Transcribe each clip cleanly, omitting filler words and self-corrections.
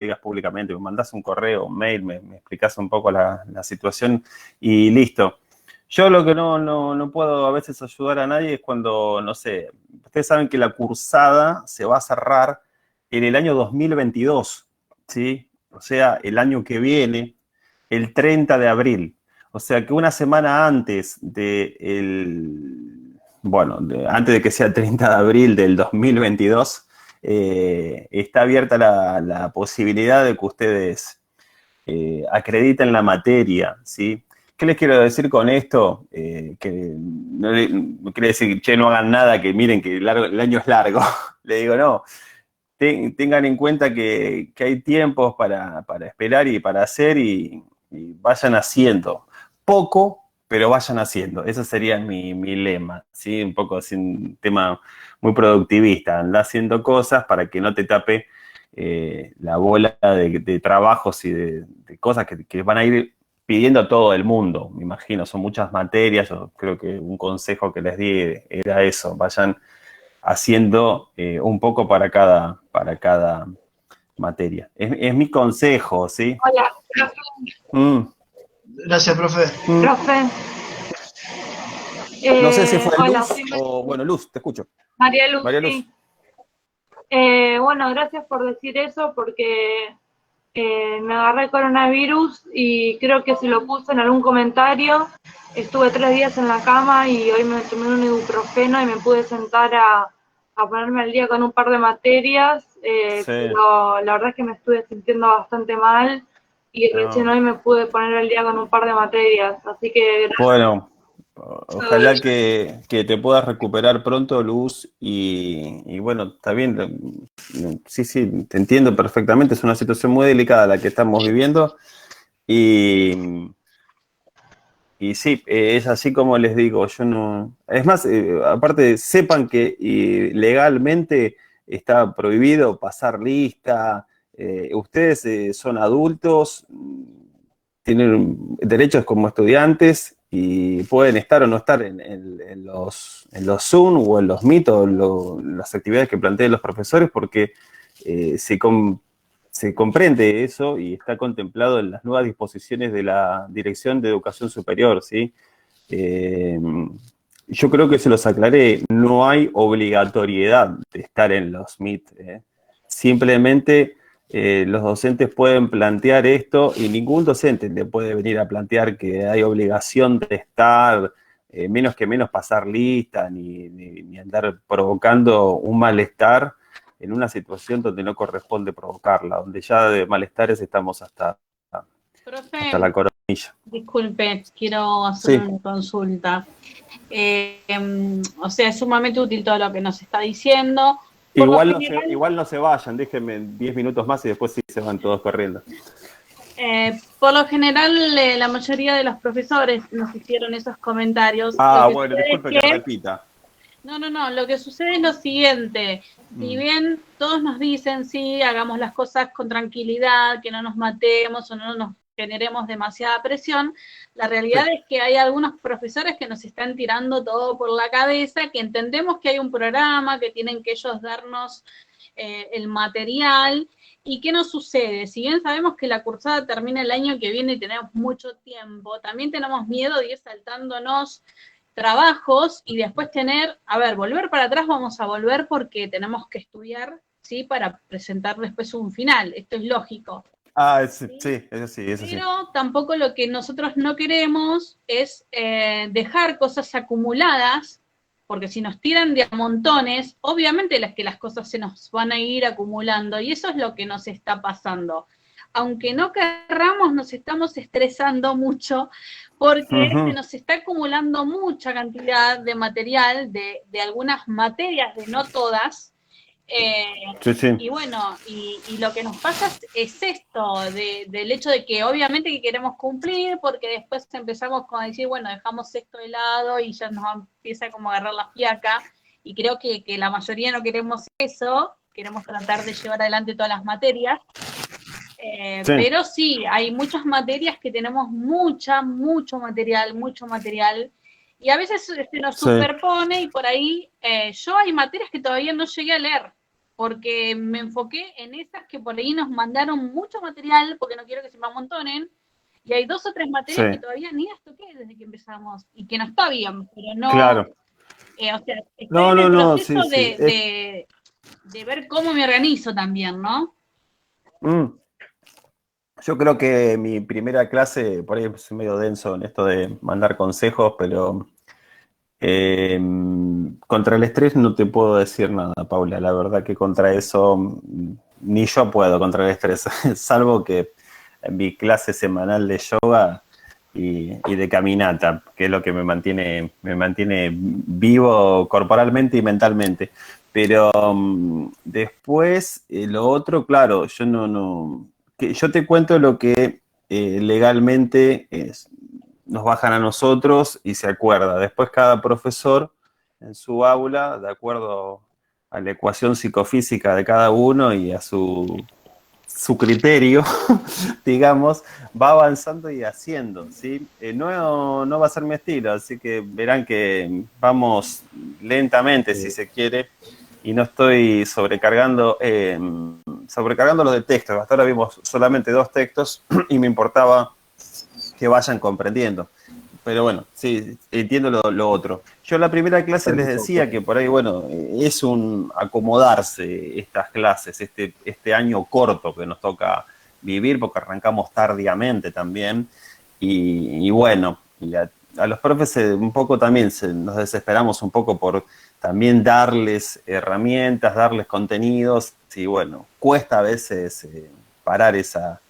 digas públicamente, me mandás un correo, un mail, me explicás un poco la situación y listo. Yo lo que no puedo a veces ayudar a nadie es cuando, no sé, ustedes saben que la cursada se va a cerrar en el año 2022, ¿sí? O sea, el año que viene, el 30 de abril. O sea que una semana antes antes de que sea el 30 de abril del 2022, está abierta la posibilidad de que ustedes acrediten la materia, ¿sí? ¿Qué les quiero decir con esto? Que no quiere decir, che, no hagan nada, que miren que el año es largo. Le digo, no, tengan en cuenta que hay tiempos para esperar y para hacer y vayan haciendo. Poco, pero vayan haciendo. Ese sería mi lema, ¿sí? Un poco así, un tema muy productivista. Anda haciendo cosas para que no te tape la bola de trabajos y de cosas que van a ir pidiendo a todo el mundo, me imagino. Son muchas materias. Yo creo que un consejo que les di era eso. Vayan haciendo un poco para cada materia. Es mi consejo, ¿sí? Hola, profe. Mm, Gracias, profe. Profe. no sé si fue Hola, Luz o, bueno, Luz, te escucho. María Luz. María Luz. Sí. Bueno, gracias por decir eso porque me agarré coronavirus y creo que se lo puse en algún comentario. Estuve 3 días en la cama y hoy me tomé un ibuprofeno y me pude sentar a ponerme al día con un par de materias, Sí. pero la verdad es que me estuve sintiendo bastante mal y recién No. hoy me pude poner al día con un par de materias, así que Bueno, ojalá que te puedas recuperar pronto, Luz, y bueno, está bien. Sí, sí, te entiendo perfectamente. Es una situación muy delicada la que estamos viviendo y Y sí, es así como les digo, yo no... Es más, aparte, sepan que legalmente está prohibido pasar lista, ustedes son adultos, tienen derechos como estudiantes y pueden estar o no estar en los Zoom o en los Meet o las actividades que planteen los profesores porque se comprende eso y está contemplado en las nuevas disposiciones de la Dirección de Educación Superior, ¿sí? Yo creo que se los aclaré, no hay obligatoriedad de estar en los Meet. Simplemente los docentes pueden plantear esto y ningún docente le puede venir a plantear que hay obligación de estar, menos que menos pasar lista, ni andar provocando un malestar en una situación donde no corresponde provocarla, donde ya de malestares estamos hasta la coronilla. Disculpe, quiero hacer una consulta. O sea, es sumamente útil todo lo que nos está diciendo. Igual no se vayan, déjenme 10 minutos más y después sí se van todos corriendo. Por lo general, la mayoría de los profesores nos hicieron esos comentarios. Bueno, disculpe que repita. No, lo que sucede es lo siguiente. Si bien todos nos dicen, sí, hagamos las cosas con tranquilidad, que no nos matemos o no nos generemos demasiada presión, la realidad es que hay algunos profesores que nos están tirando todo por la cabeza, que entendemos que hay un programa, que tienen que ellos darnos el material. ¿Y qué nos sucede? Si bien sabemos que la cursada termina el año que viene y tenemos mucho tiempo, también tenemos miedo de ir saltándonos trabajos y después volver para atrás vamos a volver porque tenemos que estudiar, ¿sí? Para presentar después un final, esto es lógico. Sí, eso sí. Pero tampoco lo que nosotros no queremos es dejar cosas acumuladas, porque si nos tiran de a montones, obviamente las cosas se nos van a ir acumulando y eso es lo que nos está pasando. Aunque no querramos, nos estamos estresando mucho porque se nos está acumulando mucha cantidad de material de algunas materias, de no todas. Y bueno, y lo que nos pasa es esto, del hecho de que obviamente que queremos cumplir, porque después empezamos con decir, bueno, dejamos esto de lado y ya nos empieza como a agarrar la fiaca, y creo que la mayoría no queremos eso, queremos tratar de llevar adelante todas las materias. Pero sí, hay muchas materias que tenemos mucho material, y a veces se nos superpone y por ahí yo hay materias que todavía no llegué a leer, porque me enfoqué en esas que por ahí nos mandaron mucho material, porque no quiero que se me amontonen, y hay 2 o 3 materias Sí. que todavía ni las toqué desde que empezamos, y que no está bien, pero no, Claro. o sea, estoy No, en el no, proceso sí. de ver cómo me organizo también, ¿no? Yo creo que mi primera clase, por ahí es medio denso en esto de mandar consejos, pero contra el estrés no te puedo decir nada, Paula. La verdad que contra eso ni yo puedo contra el estrés, salvo que en mi clase semanal de yoga y de caminata, que es lo que me mantiene vivo corporalmente y mentalmente. Pero después, lo otro, claro, yo no que yo te cuento lo que legalmente nos bajan a nosotros y se acuerda. Después cada profesor en su aula, de acuerdo a la ecuación psicofísica de cada uno y a su criterio, digamos, va avanzando y haciendo, ¿sí? No va a ser mi estilo, así que verán que vamos lentamente, si se quiere, y no estoy sobrecargando los de textos. Hasta ahora vimos solamente 2 textos y me importaba que vayan comprendiendo. Pero bueno, sí, entiendo lo otro. Yo en la primera clase les decía que por ahí, bueno, es un acomodarse estas clases, este año corto que nos toca vivir, porque arrancamos tardíamente también. Y bueno, y a los profes un poco también nos desesperamos un poco por también darles herramientas, darles contenidos. Y bueno, cuesta a veces parar esa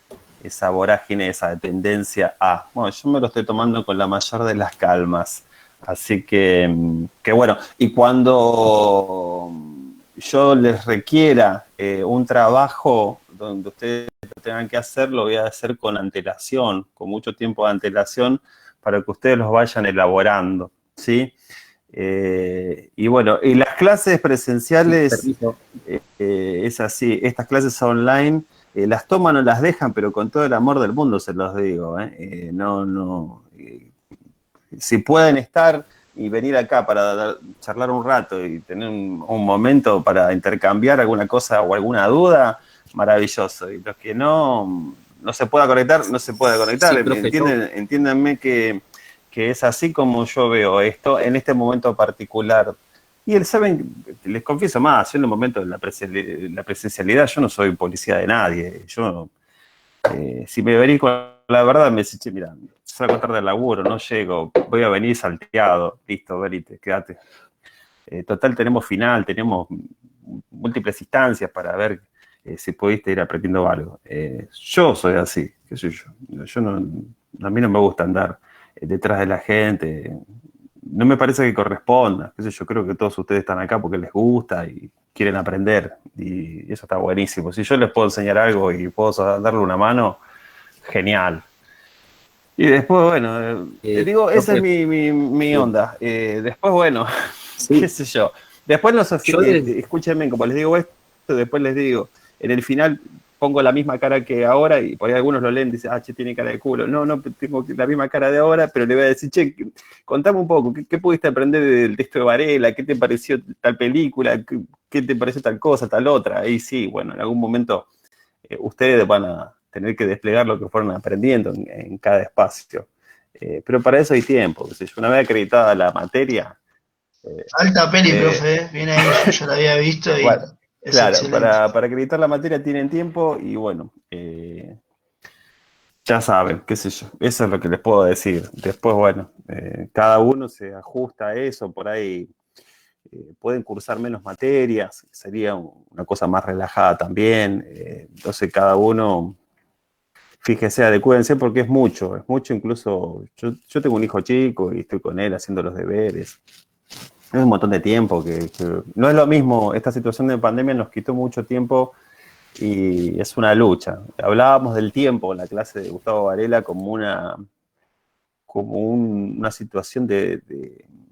vorágine, esa tendencia a... Bueno, yo me lo estoy tomando con la mayor de las calmas. Así que bueno, y cuando yo les requiera un trabajo donde ustedes lo tengan que hacer, lo voy a hacer con antelación, con mucho tiempo de antelación, para que ustedes los vayan elaborando, ¿sí? Y bueno, y las clases presenciales, es así, estas clases online... las toman o las dejan, pero con todo el amor del mundo se los digo. Si pueden estar y venir acá para charlar un rato y tener un momento para intercambiar alguna cosa o alguna duda, maravilloso. Y los que no se pueda conectar, no se puede conectar. Sí, profe, entiéndanme que es así como yo veo esto en este momento particular. Y saben, les confieso más, yo en el momento de la presencialidad, yo no soy policía de nadie. Yo, si me venís con la verdad, me decís, che, mira, salgo tarde del laburo, no llego, voy a venir salteado, listo, venite, quédate. Total, tenemos final, tenemos múltiples instancias para ver si pudiste ir aprendiendo algo. Yo soy así, qué sé yo. A mí no me gusta andar detrás de la gente. No me parece que corresponda, qué sé yo, creo que todos ustedes están acá porque les gusta y quieren aprender, y eso está buenísimo. Si yo les puedo enseñar algo y puedo darle una mano, genial. Y después, bueno, digo, esa es mi onda. Después, bueno, qué sé yo. Después escúchenme, como les digo esto, después les digo, en el final pongo la misma cara que ahora, y por ahí algunos lo leen y dicen, che, tiene cara de culo. No, tengo la misma cara de ahora, pero le voy a decir, che, contame un poco, ¿qué pudiste aprender del texto de Varela? ¿Qué te pareció tal película? ¿Qué te pareció tal cosa, tal otra? Ahí sí, bueno, en algún momento ustedes van a tener que desplegar lo que fueron aprendiendo en cada espacio. Pero para eso hay tiempo. Una vez acreditada la materia... Alta peli, profe, viene ahí, yo la había visto y... Bueno, claro, excelente. para acreditar la materia tienen tiempo y bueno, ya saben, qué sé yo, eso es lo que les puedo decir. Después, bueno, cada uno se ajusta a eso, por ahí pueden cursar menos materias, sería una cosa más relajada también. Entonces cada uno, fíjese, adecúense porque es mucho incluso, yo tengo un hijo chico y estoy con él haciendo los deberes. Es un montón de tiempo que no es lo mismo. Esta situación de pandemia nos quitó mucho tiempo y es una lucha. Hablábamos del tiempo en la clase de Gustavo Varela como una situación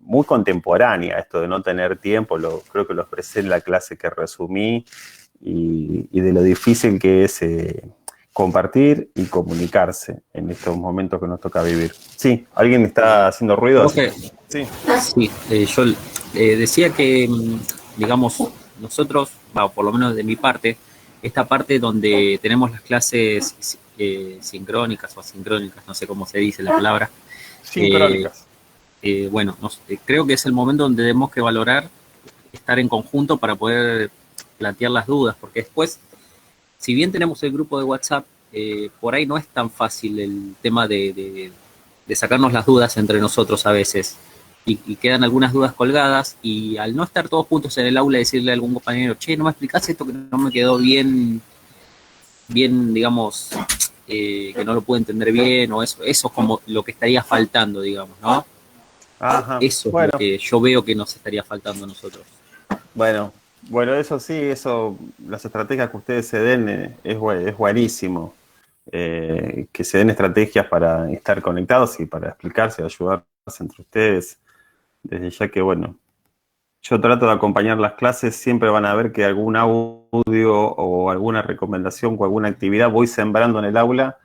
muy contemporánea, esto de no tener tiempo. Creo que lo expresé en la clase que resumí, y de lo difícil que es compartir y comunicarse en estos momentos que nos toca vivir. Sí, ¿alguien está haciendo ruido? Okay. Sí. Sí, yo decía que, digamos, nosotros, bueno, por lo menos de mi parte, esta parte donde tenemos las clases sincrónicas o asincrónicas, no sé cómo se dice la palabra. Sincrónicas. Bueno, creo que es el momento donde tenemos que valorar estar en conjunto para poder plantear las dudas, porque después, si bien tenemos el grupo de WhatsApp, por ahí no es tan fácil el tema de sacarnos las dudas entre nosotros a veces, y quedan algunas dudas colgadas, y al no estar todos juntos en el aula, decirle a algún compañero, che, no me explicás esto que no me quedó bien, digamos, que no lo puedo entender bien, o eso es como lo que estaría faltando, digamos, ¿no? Ajá. Eso es lo que yo veo que nos estaría faltando a nosotros. Bueno, eso sí, las estrategias que ustedes se den es buenísimo. Que se den estrategias para estar conectados y para explicarse, ayudarse entre ustedes. Desde ya que, bueno, yo trato de acompañar las clases, siempre van a ver que algún audio o alguna recomendación o alguna actividad voy sembrando en el aula,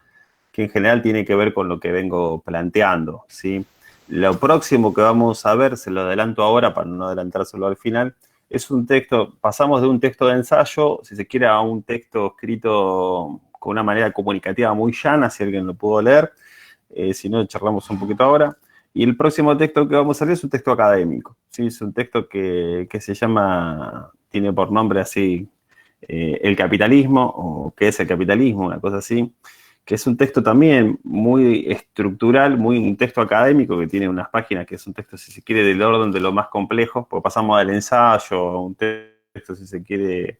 que en general tiene que ver con lo que vengo planteando, ¿sí? Lo próximo que vamos a ver, se lo adelanto ahora para no adelantárselo al final, es un texto, pasamos de un texto de ensayo, si se quiere, a un texto escrito con una manera comunicativa muy llana, si alguien lo pudo leer, si no, charlamos un poquito ahora. Y el próximo texto que vamos a leer es un texto académico, ¿sí? Es un texto que se llama, tiene por nombre así, El capitalismo, o ¿qué es el capitalismo? Una cosa así, que es un texto también muy estructural, un texto académico que tiene unas páginas que es un texto, si se quiere, del orden de lo más complejo, porque pasamos del ensayo a un texto, si se quiere,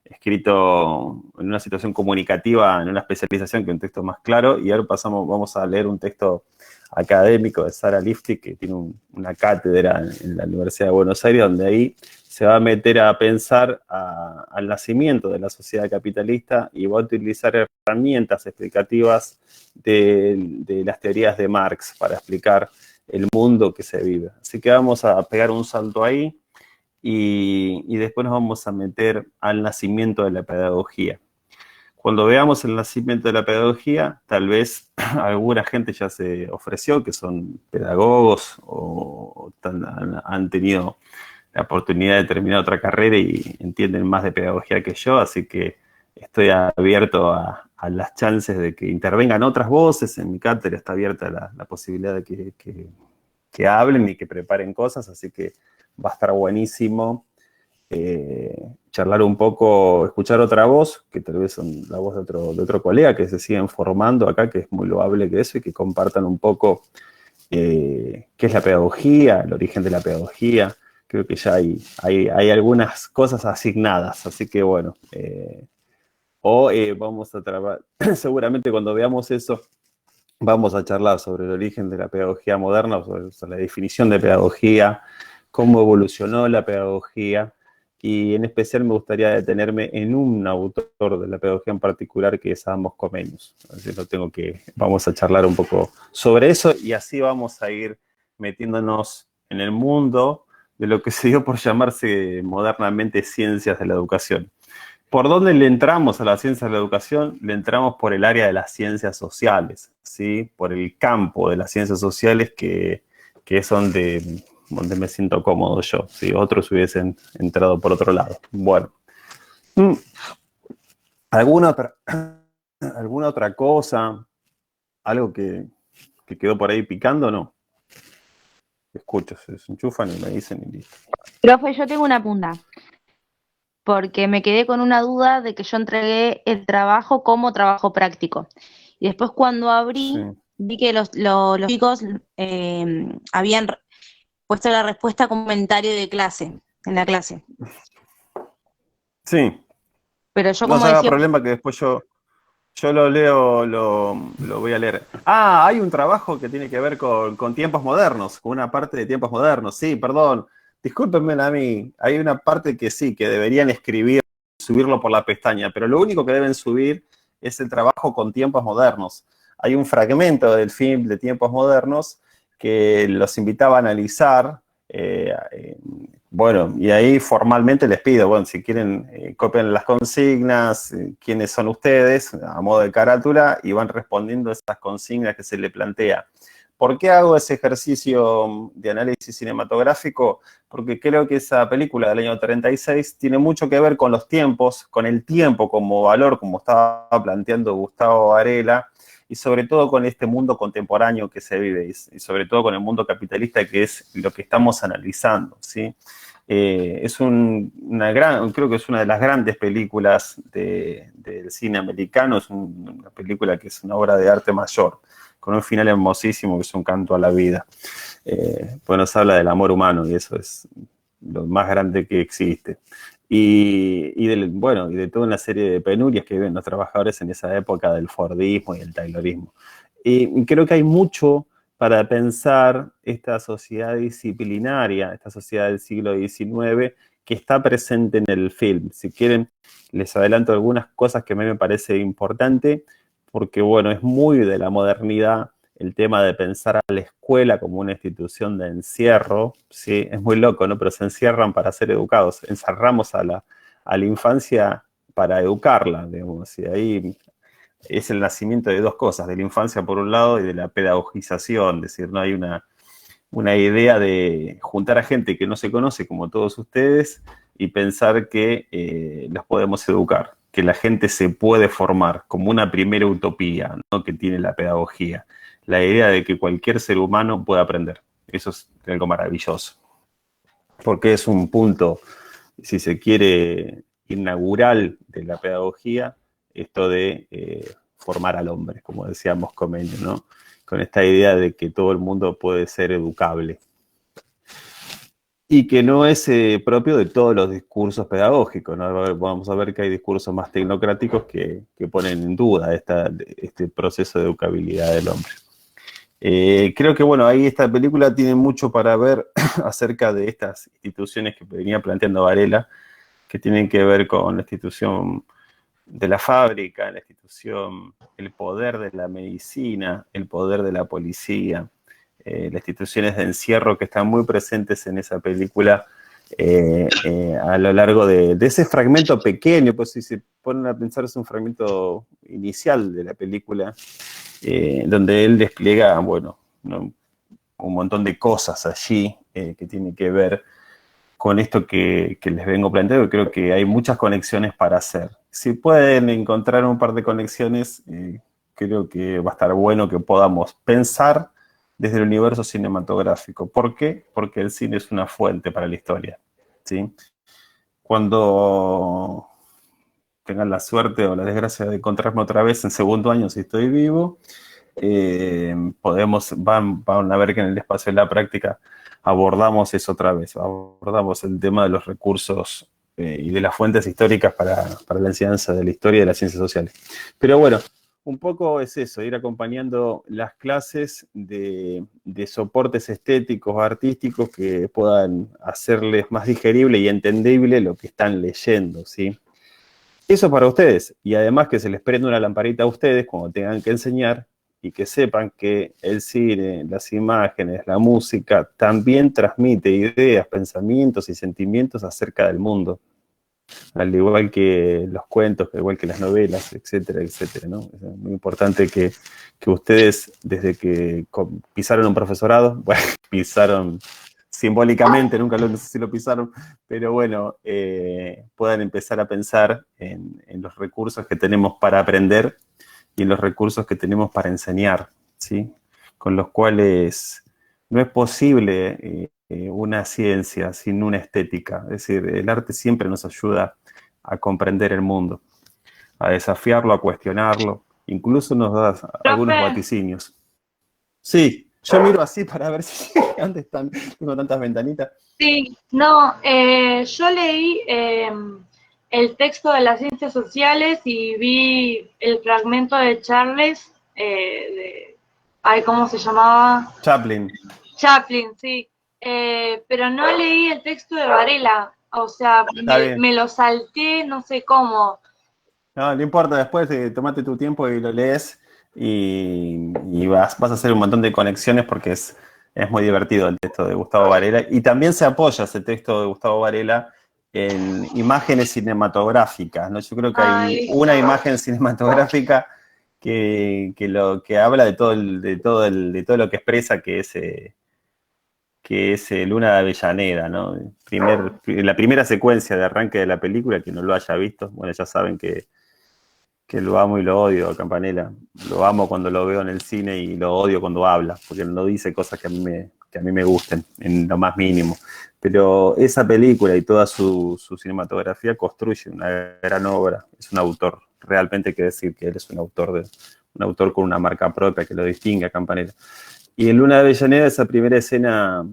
escrito en una situación comunicativa, en una especialización, que es un texto más claro, y ahora vamos a leer un texto académico de Sara Lifty, que tiene una cátedra en la Universidad de Buenos Aires, donde ahí se va a meter a pensar al nacimiento de la sociedad capitalista y va a utilizar herramientas explicativas de las teorías de Marx para explicar el mundo que se vive. Así que vamos a pegar un salto ahí y después nos vamos a meter al nacimiento de la pedagogía. Cuando veamos el nacimiento de la pedagogía, tal vez alguna gente ya se ofreció, que son pedagogos o han tenido la oportunidad de terminar otra carrera y entienden más de pedagogía que yo, así que estoy abierto a las chances de que intervengan otras voces. En mi cátedra está abierta la posibilidad de que hablen y que preparen cosas, así que va a estar buenísimo charlar un poco, escuchar otra voz, que tal vez son la voz de otro colega, que se siguen formando acá, que es muy loable que eso, y que compartan un poco qué es la pedagogía, el origen de la pedagogía. Creo que ya hay algunas cosas asignadas, así que bueno, vamos a trabajar, seguramente cuando veamos eso, vamos a charlar sobre el origen de la pedagogía moderna, sobre la definición de pedagogía, cómo evolucionó la pedagogía, y en especial me gustaría detenerme en un autor de la pedagogía en particular, que es Amos Comenius. Así vamos a charlar un poco sobre eso, y así vamos a ir metiéndonos en el mundo de lo que se dio por llamarse modernamente ciencias de la educación. ¿Por dónde le entramos a la ciencia de la educación? Le entramos por el área de las ciencias sociales, ¿sí? Por el campo de las ciencias sociales, que es donde me siento cómodo yo, si otros hubiesen entrado por otro lado. Bueno. ¿Alguna otra cosa? ¿Algo que quedó por ahí picando o no? Escucho, se enchufan y me dicen y listo. Profe, yo tengo una punta, porque me quedé con una duda de que yo entregué el trabajo como trabajo práctico. Y después cuando abrí, Sí. vi que los chicos habían puesto la respuesta como comentario de clase, en la clase. Sí. Pero yo, No como se haga decía, problema que después yo lo leo, lo voy a leer. Ah, hay un trabajo que tiene que ver con tiempos modernos, con una parte de tiempos modernos. Sí, perdón, discúlpenme a mí. Hay una parte que sí, que deberían escribir, subirlo por la pestaña, pero lo único que deben subir es el trabajo con tiempos modernos. Hay un fragmento del film de tiempos modernos que los invitaba a analizar. Bueno, y ahí formalmente les pido, bueno, si quieren, copien las consignas, quiénes son ustedes, a modo de carátula, y van respondiendo esas consignas que se le plantea. ¿Por qué hago ese ejercicio de análisis cinematográfico? Porque creo que esa película del año 36 tiene mucho que ver con los tiempos, con el tiempo como valor, como estaba planteando Gustavo Varela, y sobre todo con este mundo contemporáneo que se vive, y sobre todo con el mundo capitalista, que es lo que estamos analizando, ¿sí? Es creo que es una de las grandes películas del cine americano, es una película que es una obra de arte mayor, con un final hermosísimo que es un canto a la vida. Pues nos habla del amor humano y eso es lo más grande que existe. Y de toda una serie de penurias que viven los trabajadores en esa época del Fordismo y el Taylorismo. Y creo que hay mucho para pensar esta sociedad disciplinaria, esta sociedad del siglo XIX, que está presente en el film. Si quieren, les adelanto algunas cosas que a mí me parece importante, porque, bueno, es muy de la modernidad el tema de pensar a la escuela como una institución de encierro, ¿sí? Es muy loco, ¿no? Pero se encierran para ser educados. Encerramos a la infancia para educarla, digamos, y ahí es el nacimiento de dos cosas, de la infancia por un lado y de la pedagogización, es decir, no hay una idea de juntar a gente que no se conoce como todos ustedes y pensar que los podemos educar, que la gente se puede formar como una primera utopía, ¿no? Que tiene la pedagogía. La idea de que cualquier ser humano pueda aprender. Eso es algo maravilloso. Porque es un punto, si se quiere, inaugural de la pedagogía, esto de formar al hombre, como decíamos Comenius, ¿no? Con esta idea de que todo el mundo puede ser educable. Y que no es propio de todos los discursos pedagógicos, ¿no? Vamos a ver que hay discursos más tecnocráticos que ponen en duda este proceso de educabilidad del hombre. Creo que, bueno, ahí esta película tiene mucho para ver acerca de estas instituciones que venía planteando Varela, que tienen que ver con la institución de la fábrica, la institución, el poder de la medicina, el poder de la policía, las instituciones de encierro que están muy presentes en esa película a lo largo de ese fragmento pequeño, pues si se ponen a pensar es un fragmento inicial de la película, donde él despliega, bueno, ¿no? Un montón de cosas allí que tienen que ver con esto que les vengo planteando. Creo que hay muchas conexiones para hacer. Si pueden encontrar un par de conexiones, creo que va a estar bueno que podamos pensar desde el universo cinematográfico. ¿Por qué? Porque el cine es una fuente para la historia, ¿sí? Cuando tengan la suerte o la desgracia de encontrarme otra vez en segundo año, si estoy vivo, van a ver que en el espacio de la práctica abordamos eso otra vez, abordamos el tema de los recursos y de las fuentes históricas para la enseñanza de la historia y de las ciencias sociales. Pero bueno, un poco es eso, ir acompañando las clases de soportes estéticos, artísticos, que puedan hacerles más digerible y entendible lo que están leyendo, ¿sí? Eso para ustedes, y además que se les prenda una lamparita a ustedes cuando tengan que enseñar, y que sepan que el cine, las imágenes, la música, también transmite ideas, pensamientos y sentimientos acerca del mundo. Al igual que los cuentos, al igual que las novelas, etcétera, etcétera, ¿no? Es muy importante que ustedes, desde que pisaron un profesorado, bueno, pisaron simbólicamente, nunca no sé si lo pisaron, pero bueno, puedan empezar a pensar en los recursos que tenemos para aprender y en los recursos que tenemos para enseñar, ¿sí? Con los cuales no es posible una ciencia sin una estética. Es decir, el arte siempre nos ayuda a comprender el mundo, a desafiarlo, a cuestionarlo, incluso nos da algunos vaticinios. Sí, yo miro así para ver si... ¿Dónde están? Tengo tantas ventanitas. Sí, no, yo leí el texto de las ciencias sociales y vi el fragmento de Charles, ¿cómo se llamaba? Chaplin. Chaplin, sí. Pero no leí el texto de Varela, o sea, me lo salté, no sé cómo. No importa, después tomate tu tiempo y lo lees y vas a hacer un montón de conexiones porque es muy divertido el texto de Gustavo Varela. Y también se apoya ese texto de Gustavo Varela en imágenes cinematográficas, ¿no? Yo creo que hay una imagen cinematográfica que habla de todo lo que expresa que es Luna de Avellaneda, ¿no? La primera secuencia de arranque de la película, que no lo haya visto, bueno, ya saben que lo amo y lo odio a Campanella. Lo amo cuando lo veo en el cine y lo odio cuando habla, porque no dice cosas que a mí me gusten, en lo más mínimo. Pero esa película y toda su cinematografía construye una gran obra. Es un autor. Realmente hay que decir que él es un autor con una marca propia que lo distingue a Campanella. Y en Luna de Avellaneda, esa primera escena,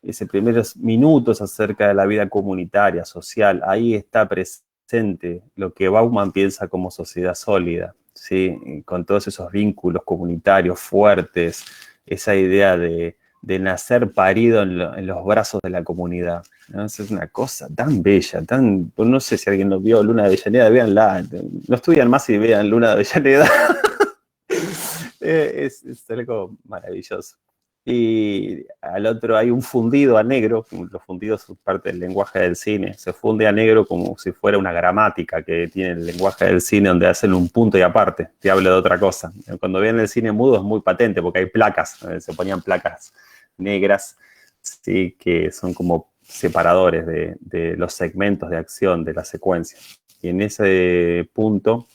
esos primeros minutos acerca de la vida comunitaria, social, ahí está presente lo que Bauman piensa como sociedad sólida, ¿sí? Con todos esos vínculos comunitarios fuertes, esa idea de nacer parido en los brazos de la comunidad, ¿no? Eso es una cosa tan bella, no sé si alguien lo vio, Luna de Avellaneda, véanla, no estudian más y vean Luna de Avellaneda. Es algo maravilloso. Y al otro hay un fundido a negro, los fundidos son parte del lenguaje del cine, se funde a negro como si fuera una gramática que tiene el lenguaje del cine donde hacen un punto y aparte, te hablo de otra cosa. Cuando ven el cine mudo es muy patente porque hay placas, se ponían placas negras, ¿sí? Que son como separadores de los segmentos de acción de la secuencia. Y en ese punto,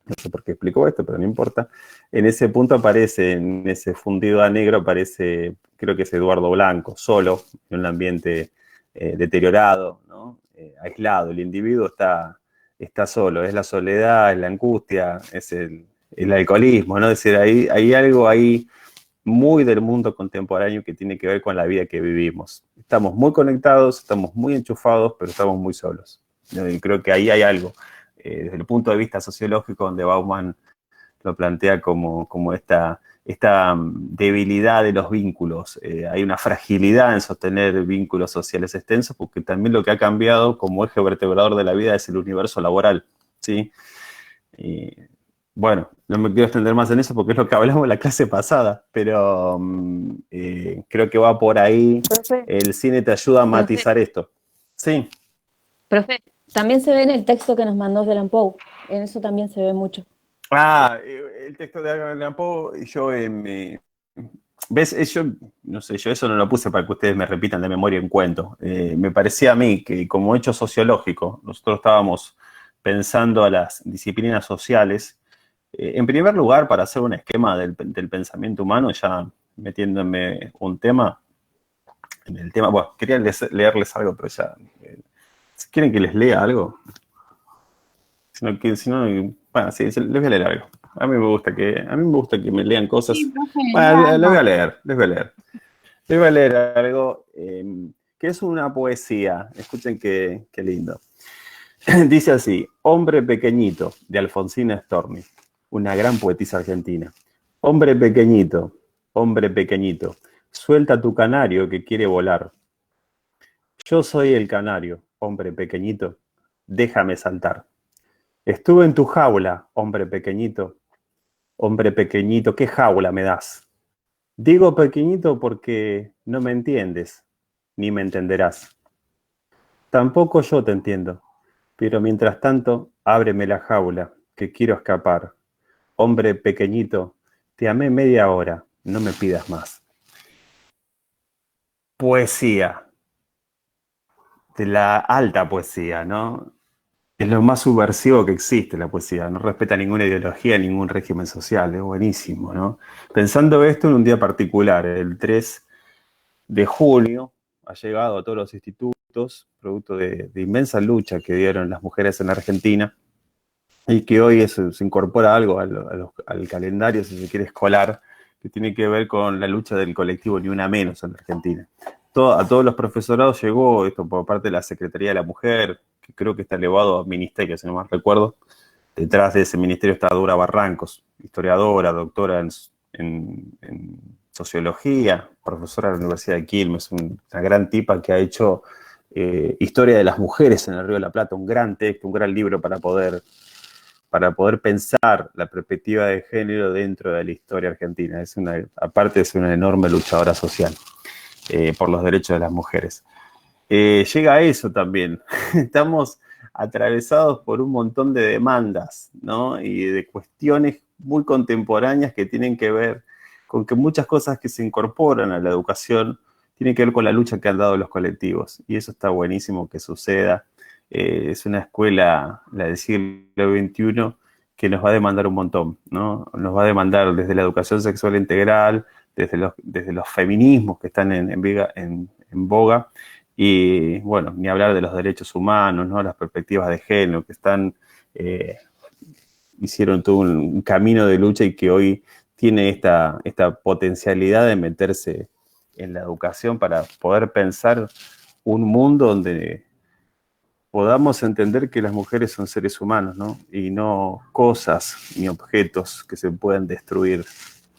no sé por qué explico esto, pero no importa. En ese punto aparece, en ese fundido a negro aparece, creo que es Eduardo Blanco, solo, en un ambiente deteriorado, ¿no? Aislado. El individuo está solo, es la soledad, es la angustia, es el alcoholismo, ¿no? Es decir, hay algo ahí muy del mundo contemporáneo que tiene que ver con la vida que vivimos. Estamos muy conectados, estamos muy enchufados, pero estamos muy solos, ¿no? Y creo que ahí hay algo. Desde el punto de vista sociológico, donde Bauman lo plantea como esta debilidad de los vínculos. Hay una fragilidad en sostener vínculos sociales extensos, porque también lo que ha cambiado como eje vertebrador de la vida es el universo laboral, ¿sí? Y, bueno, no me quiero extender más en eso porque es lo que hablamos en la clase pasada, pero creo que va por ahí. Profe, El cine te ayuda a matizar esto. Sí. profe, también se ve en el texto que nos mandó Allan Poe, en eso también se ve mucho. El texto de Allan Poe, ¿ves? Yo, no sé, yo eso no lo puse para que ustedes me repitan de memoria un cuento. Me parecía a mí que como hecho sociológico, nosotros estábamos pensando a las disciplinas sociales, en primer lugar, para hacer un esquema del pensamiento humano, ya metiéndome un tema, en el tema, bueno, quería leerles algo, pero ya, ¿quieren que les lea algo? Si no, bueno, sí, les voy a leer algo. A mí me gusta que me lean cosas. Sí, profe, Bueno, les voy a leer. Les voy a leer algo que es una poesía. Escuchen qué lindo. Dice así: Hombre pequeñito, de Alfonsina Storni, una gran poetisa argentina. Hombre pequeñito, suelta tu canario que quiere volar. Yo soy el canario, hombre pequeñito, déjame saltar. Estuve en tu jaula, hombre pequeñito, ¿qué jaula me das? Digo pequeñito porque no me entiendes, ni me entenderás. Tampoco yo te entiendo, pero mientras tanto, ábreme la jaula, que quiero escapar. Hombre pequeñito, te amé media hora, no me pidas más. Poesía, de la alta poesía, ¿no? Es lo más subversivo que existe la poesía, no respeta ninguna ideología, ningún régimen social, es buenísimo, ¿no? Pensando esto en un día particular, el 3 de junio, ha llegado a todos los institutos, producto de inmensa lucha que dieron las mujeres en Argentina, y que hoy se incorpora algo al calendario, si se quiere, escolar, que tiene que ver con la lucha del colectivo Ni Una Menos en Argentina. A todos los profesorados llegó esto por parte de la Secretaría de la Mujer, que creo que está elevado a ministerio, si no mal recuerdo. Detrás de ese ministerio está Dora Barrancos, historiadora, doctora en sociología, profesora de la Universidad de Quilmes, una gran tipa que ha hecho historia de las mujeres en el Río de la Plata, un gran texto, un gran libro para poder pensar la perspectiva de género dentro de la historia argentina. Aparte es una enorme luchadora social por los derechos de las mujeres. Llega a eso también. Estamos atravesados por un montón de demandas, ¿no? Y de cuestiones muy contemporáneas que tienen que ver con que muchas cosas que se incorporan a la educación tienen que ver con la lucha que han dado los colectivos. Y eso está buenísimo que suceda. Es una escuela, la del siglo XXI, que nos va a demandar un montón, ¿no? Nos va a demandar desde la educación sexual integral, desde los feminismos que están en boga, y bueno, ni hablar de los derechos humanos, ¿no? Las perspectivas de género que hicieron todo un camino de lucha y que hoy tiene esta potencialidad de meterse en la educación para poder pensar un mundo donde podamos entender que las mujeres son seres humanos, ¿no? Y no cosas ni objetos que se puedan destruir,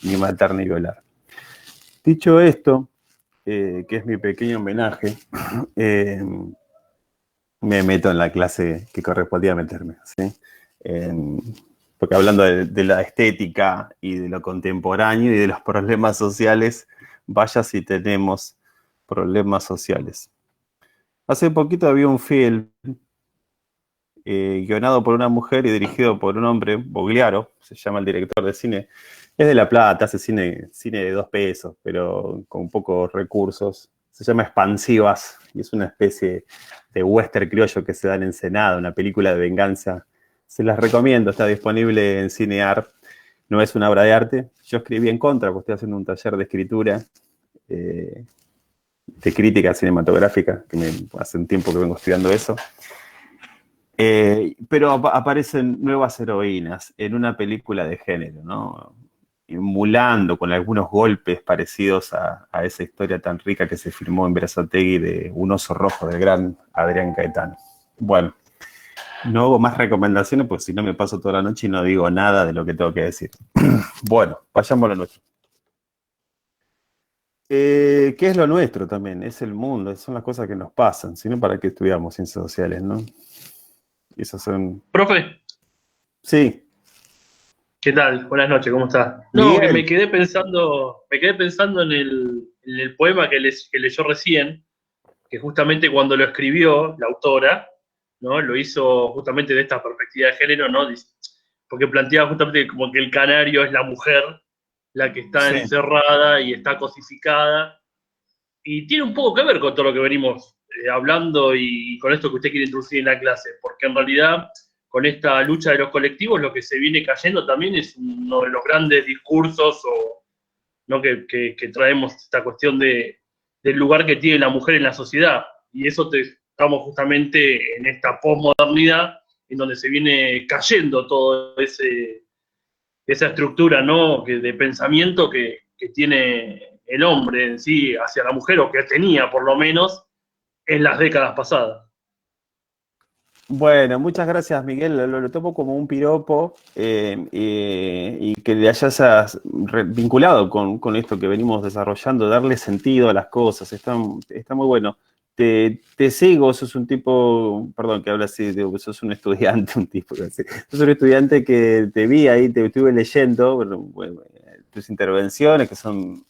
ni matar, ni violar. Dicho esto, que es mi pequeño homenaje, me meto en la clase que correspondía meterme, ¿sí? Porque hablando de la estética y de lo contemporáneo y de los problemas sociales, vaya si tenemos problemas sociales. Hace poquito había un film guionado por una mujer y dirigido por un hombre, Bogliaro, se llama el director de cine. Es de La Plata, hace cine de 2 pesos, pero con pocos recursos. Se llama Expansivas y es una especie de western criollo que se da en Ensenada, una película de venganza. Se las recomiendo, está disponible en Cinear. No es una obra de arte. Yo escribí en contra, porque estoy haciendo un taller de escritura, de crítica cinematográfica, que hace un tiempo que vengo estudiando eso. Pero aparecen nuevas heroínas en una película de género, ¿no? Emulando con algunos golpes parecidos a esa historia tan rica que se filmó en Berazategui de Un oso rojo del gran Adrián Caetano. Bueno, no hago más recomendaciones porque si no me paso toda la noche y no digo nada de lo que tengo que decir. Bueno, vayamos a lo nuestro. ¿Qué es lo nuestro también? Es el mundo, son las cosas que nos pasan, sino para qué estudiamos ciencias sociales, ¿no? Esos son... Profe. Sí. ¿Qué tal? Buenas noches, ¿cómo estás? No, que me quedé pensando en el poema que leyó recién, que justamente cuando lo escribió la autora, ¿no? Lo hizo justamente de esta perspectiva de género, ¿no? Porque planteaba justamente como que el canario es la mujer, la que está encerrada y está cosificada, y tiene un poco que ver con todo lo que venimos hablando y con esto que usted quiere introducir en la clase, porque en realidad con esta lucha de los colectivos lo que se viene cayendo también es uno de los grandes discursos ¿no? que traemos, esta cuestión del lugar que tiene la mujer en la sociedad, y eso estamos justamente en esta posmodernidad en donde se viene cayendo todo esa estructura, ¿no? de pensamiento que tiene el hombre en sí hacia la mujer, o que tenía por lo menos en las décadas pasadas. Bueno, muchas gracias, Miguel. Lo tomo como un piropo y que le hayas vinculado con esto que venimos desarrollando, darle sentido a las cosas. Está muy bueno. Te sigo, sos un tipo, perdón que habla así, sos un estudiante, sos un estudiante que te vi ahí, te estuve leyendo, bueno, tus intervenciones, que son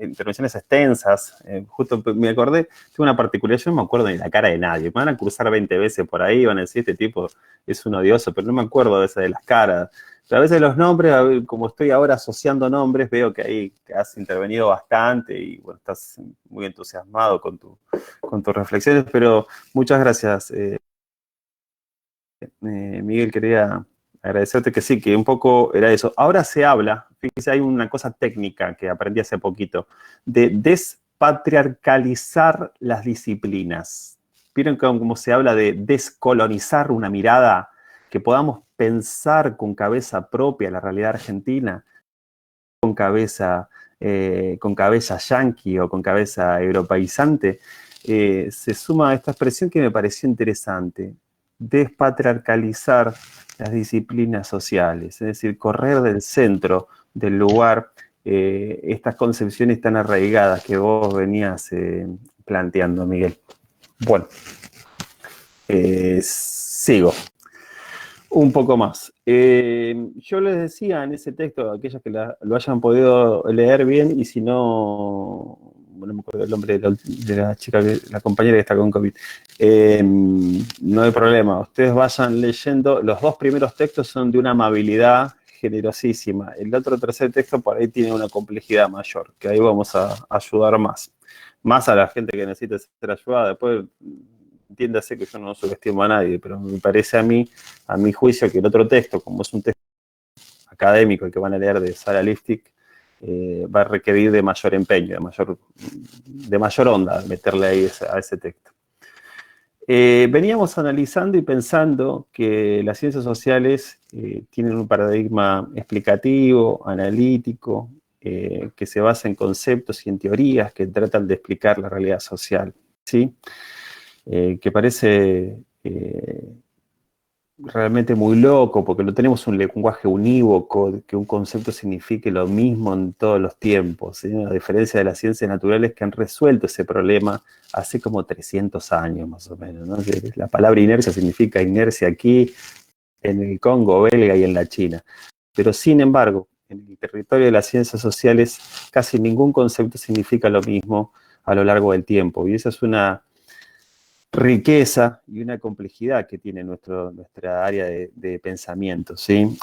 intervenciones extensas. Justo me acordé, tengo una particularidad, yo no me acuerdo ni la cara de nadie. Me van a cruzar 20 veces por ahí, van a decir, este tipo es un odioso, pero no me acuerdo a veces de las caras. Pero a veces los nombres, como estoy ahora asociando nombres, veo que ahí has intervenido bastante y bueno, estás muy entusiasmado con tus reflexiones, pero muchas gracias, Miguel, quería agradecerte que sí, que un poco era eso. Ahora se habla, fíjense, hay una cosa técnica que aprendí hace poquito, de despatriarcalizar las disciplinas. ¿Vieron cómo se habla de descolonizar una mirada, que podamos pensar con cabeza propia la realidad argentina, con cabeza yanqui o con cabeza europeizante? Se suma a esta expresión que me pareció interesante, despatriarcalizar las disciplinas sociales, es decir, correr del centro del lugar estas concepciones tan arraigadas que vos venías planteando, Miguel. Bueno, sigo un poco más. Yo les decía en ese texto, aquellas que lo hayan podido leer bien, y si no me acuerdo el nombre de la chica, la compañera que está con COVID, no hay problema, ustedes vayan leyendo. Los 2 primeros textos son de una amabilidad generosísima. El otro tercer texto por ahí tiene una complejidad mayor, que ahí vamos a ayudar más a la gente que necesita ser ayudada. Después, entiéndase que yo no subestimo a nadie, pero me parece a mi juicio, que el otro texto, como es un texto académico, el que van a leer de Sarah Lipstick, va a requerir de mayor empeño, de mayor onda meterle ahí a ese texto. Veníamos analizando y pensando que las ciencias sociales tienen un paradigma explicativo, analítico, que se basa en conceptos y en teorías que tratan de explicar la realidad social, ¿sí? Que parece realmente muy loco, porque no tenemos un lenguaje unívoco, que un concepto signifique lo mismo en todos los tiempos, ¿sí? A diferencia de las ciencias naturales que han resuelto ese problema hace como 300 años más o menos, ¿no? La palabra inercia significa inercia aquí, en el Congo belga y en la China. Pero sin embargo, en el territorio de las ciencias sociales casi ningún concepto significa lo mismo a lo largo del tiempo, y esa es una riqueza y una complejidad que tiene nuestra área de pensamiento, ¿sí?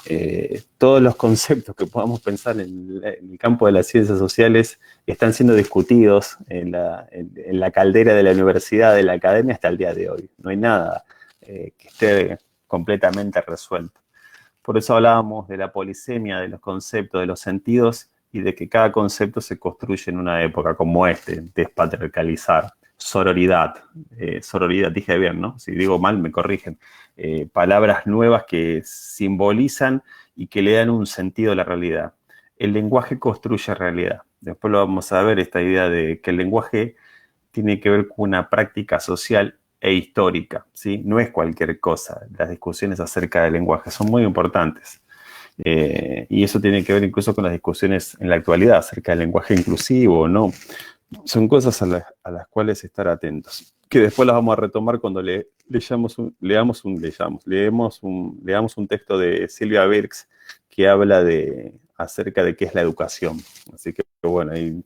Todos los conceptos que podamos pensar en el campo de las ciencias sociales están siendo discutidos en la caldera de la universidad, de la academia, hasta el día de hoy. No hay nada que esté completamente resuelto. Por eso hablábamos de la polisemia de los conceptos, de los sentidos, y de que cada concepto se construye en una época como despatriarcalizar. Sororidad, dije bien, ¿no? Si digo mal, me corrigen. Palabras nuevas que simbolizan y que le dan un sentido a la realidad. El lenguaje construye realidad. Después lo vamos a ver, esta idea de que el lenguaje tiene que ver con una práctica social e histórica, ¿sí? No es cualquier cosa. Las discusiones acerca del lenguaje son muy importantes. Y eso tiene que ver incluso con las discusiones en la actualidad acerca del lenguaje inclusivo, ¿no? Son cosas a las cuales estar atentos, que después las vamos a retomar cuando leamos un texto de Silvia Birx que habla acerca de qué es la educación. Así que, bueno, hay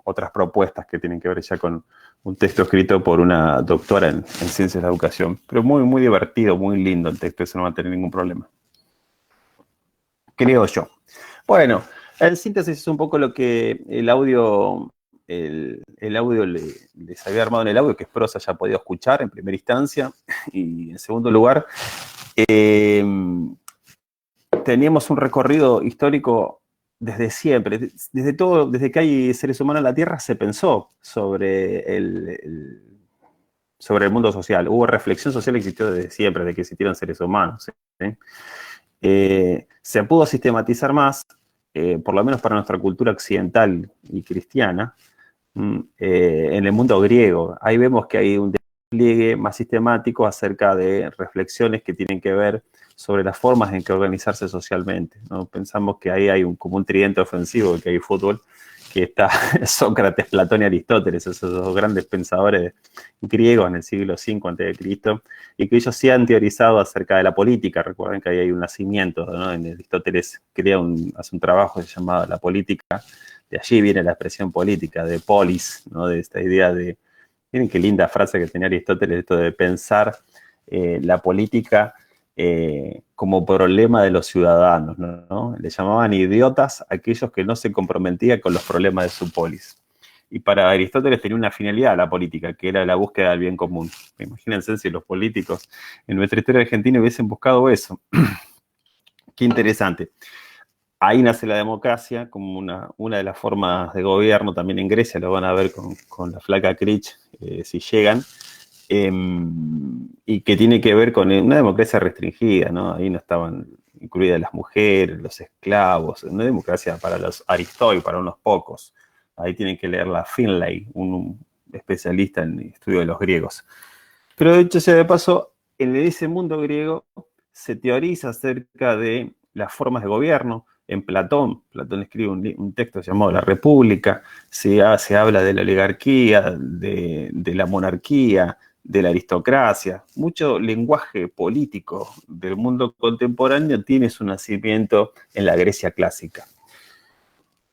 otras propuestas que tienen que ver ya con un texto escrito por una doctora en ciencias de la educación. Pero muy, muy divertido, muy lindo el texto, eso no va a tener ningún problema. Creo yo. Bueno, en síntesis es un poco lo que el audio les había armado en el audio, que Spross haya podido escuchar en primera instancia. Y en segundo lugar, teníamos un recorrido histórico desde siempre. Desde que hay seres humanos en la Tierra se pensó sobre el mundo social. Hubo reflexión social, existió desde siempre, desde que existieron seres humanos, ¿sí? Se pudo sistematizar más, por lo menos para nuestra cultura occidental y cristiana, en el mundo griego. Ahí vemos que hay un despliegue más sistemático acerca de reflexiones que tienen que ver sobre las formas en que organizarse socialmente, ¿no? Pensamos que ahí hay como un tridente ofensivo, que hay fútbol, que está Sócrates, Platón y Aristóteles, esos dos grandes pensadores griegos en el siglo V a.C., y que ellos sí han teorizado acerca de la política. Recuerden que ahí hay un nacimiento, ¿no? En Aristóteles hace un trabajo llamado La Política. De allí viene la expresión política, de polis, ¿no? De esta idea de... Miren qué linda frase que tenía Aristóteles, esto de pensar la política como problema de los ciudadanos, ¿no? Le llamaban idiotas a aquellos que no se comprometían con los problemas de su polis. Y para Aristóteles tenía una finalidad la política, que era la búsqueda del bien común. Imagínense si los políticos en nuestra historia argentina hubiesen buscado eso. Qué interesante. Ahí nace la democracia como una de las formas de gobierno. También en Grecia lo van a ver con la flaca Critch, si llegan, y que tiene que ver con una democracia restringida, ¿no? Ahí no estaban incluidas las mujeres, los esclavos, una democracia para los aristoi, para unos pocos. Ahí tienen que leer la Finlay, un especialista en el estudio de los griegos. Pero de hecho, sea de paso, en ese mundo griego se teoriza acerca de las formas de gobierno. En Platón escribe un texto llamado La República, se habla de la oligarquía, de la monarquía, de la aristocracia. Mucho lenguaje político del mundo contemporáneo tiene su nacimiento en la Grecia clásica.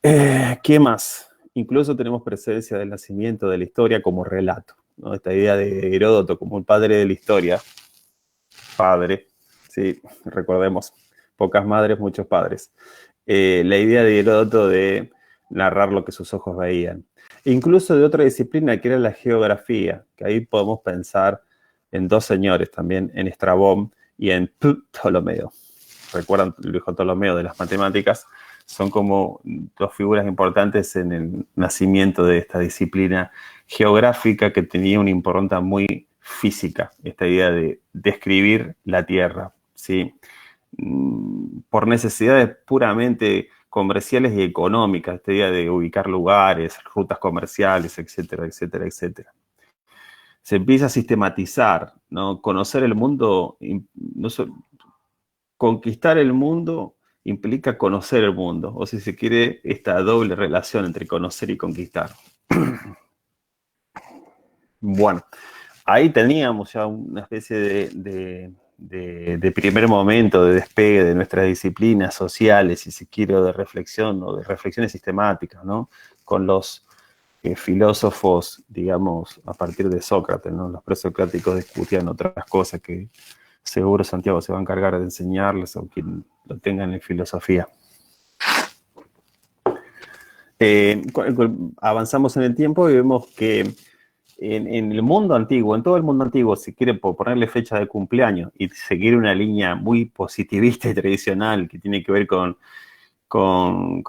¿Qué más? Incluso tenemos presencia del nacimiento de la historia como relato, ¿no? Esta idea de Heródoto como el padre de la historia. Padre, sí, recordemos. pocas madres, muchos padres. La idea de Heródoto de narrar lo que sus ojos veían. Incluso de otra disciplina que era la geografía, que ahí podemos pensar en dos señores también, en Estrabón y en Ptolomeo. ¿Recuerdan el viejo Ptolomeo de las matemáticas? Son como dos figuras importantes en el nacimiento de esta disciplina geográfica que tenía una impronta muy física, esta idea de describir la Tierra, ¿sí? Por necesidades puramente comerciales y económicas, esta idea de ubicar lugares, rutas comerciales, etcétera, etcétera, etcétera. Se empieza a sistematizar, ¿no? Conocer el mundo, conquistar el mundo implica conocer el mundo, o si se quiere, esta doble relación entre conocer y conquistar. Bueno, ahí teníamos ya una especie de primer momento de despegue de nuestras disciplinas sociales, si se quiere, o de reflexión, o de reflexiones sistemáticas, ¿no? Con los filósofos, digamos, a partir de Sócrates, ¿no? Los presocráticos discutían otras cosas que seguro Santiago se va a encargar de enseñarles, o quien lo tengan en filosofía. Avanzamos en el tiempo y vemos que en el mundo antiguo, en todo el mundo antiguo, si quiere ponerle fecha de cumpleaños y seguir una línea muy positivista y tradicional que tiene que ver con